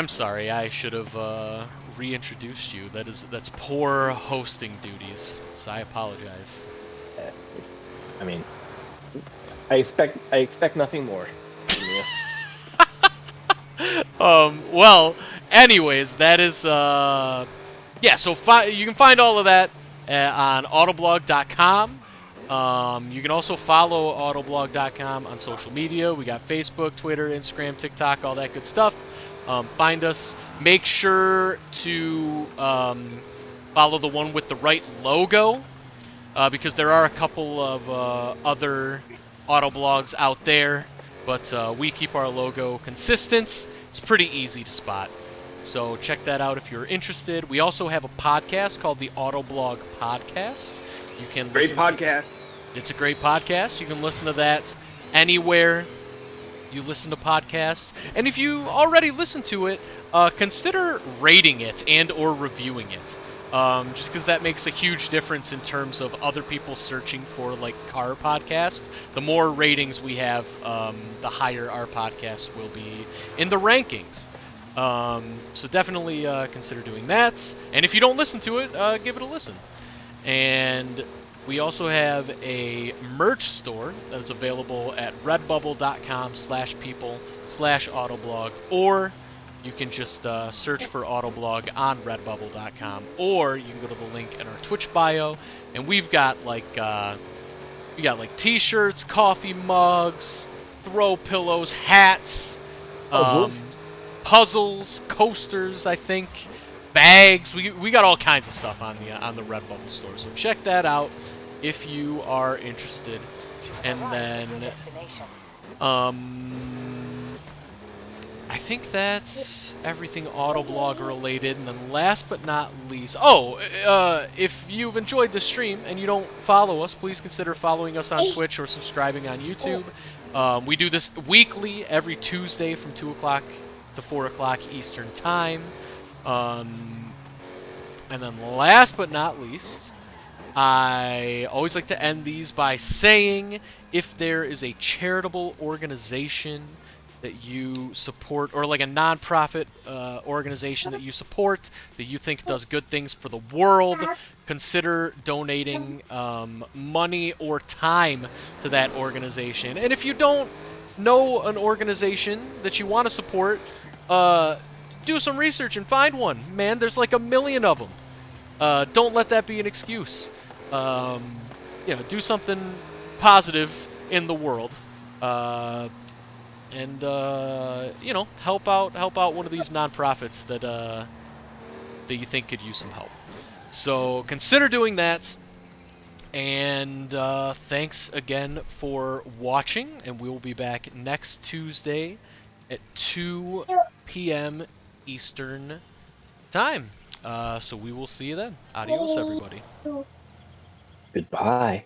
sorry. I should have reintroduced you. That's poor hosting duties. So I apologize. I mean, I expect nothing more. Well, anyways, that is so you can find all of that on autoblog.com. You can also follow autoblog.com on social media. We got Facebook, Twitter, Instagram, TikTok, all that good stuff. Find us. Make sure to follow the one with the right logo, because there are a couple of other Autoblogs out there, but we keep our logo consistent. It's pretty easy to spot. So check that out if you're interested. We also have a podcast called the Autoblog Podcast. You can Great podcast. It's a great podcast. You can listen to that anywhere you listen to podcasts. And if you already listen to it, consider rating it and or reviewing it. Just because that makes a huge difference in terms of other people searching for like car podcasts. The more ratings we have, the higher our podcast will be in the rankings. So definitely consider doing that. And if you don't listen to it, give it a listen. And we also have a merch store that is available at redbubble.com/people/autoblog, or you can just search for Autoblog on redbubble.com, or you can go to the link in our Twitch bio, and we've got like t-shirts, coffee mugs, throw pillows, hats, puzzles, coasters, I think, bags. We got all kinds of stuff on the Redbubble store, so check that out if you are interested. And then I think that's everything Autoblog related. And then last but not least, if you've enjoyed this stream and you don't follow us, please consider following us on Twitch or subscribing on YouTube. We do this weekly, every Tuesday from 2 o'clock to 4 o'clock Eastern Time. And then last but not least, I always like to end these by saying, if there is a charitable organization that you support, or like a non-profit organization that you support, that you think does good things for the world, consider donating money or time to that organization. And if you don't know an organization that you want to support, do some research and find one. Man, there's like 1 million of them. Don't let that be an excuse. Do something positive in the world. And help out one of these nonprofits that you think could use some help. So consider doing that. And thanks again for watching, and we will be back next Tuesday at 2 p.m. Eastern Time. So we will see you then. Adios, everybody. Goodbye.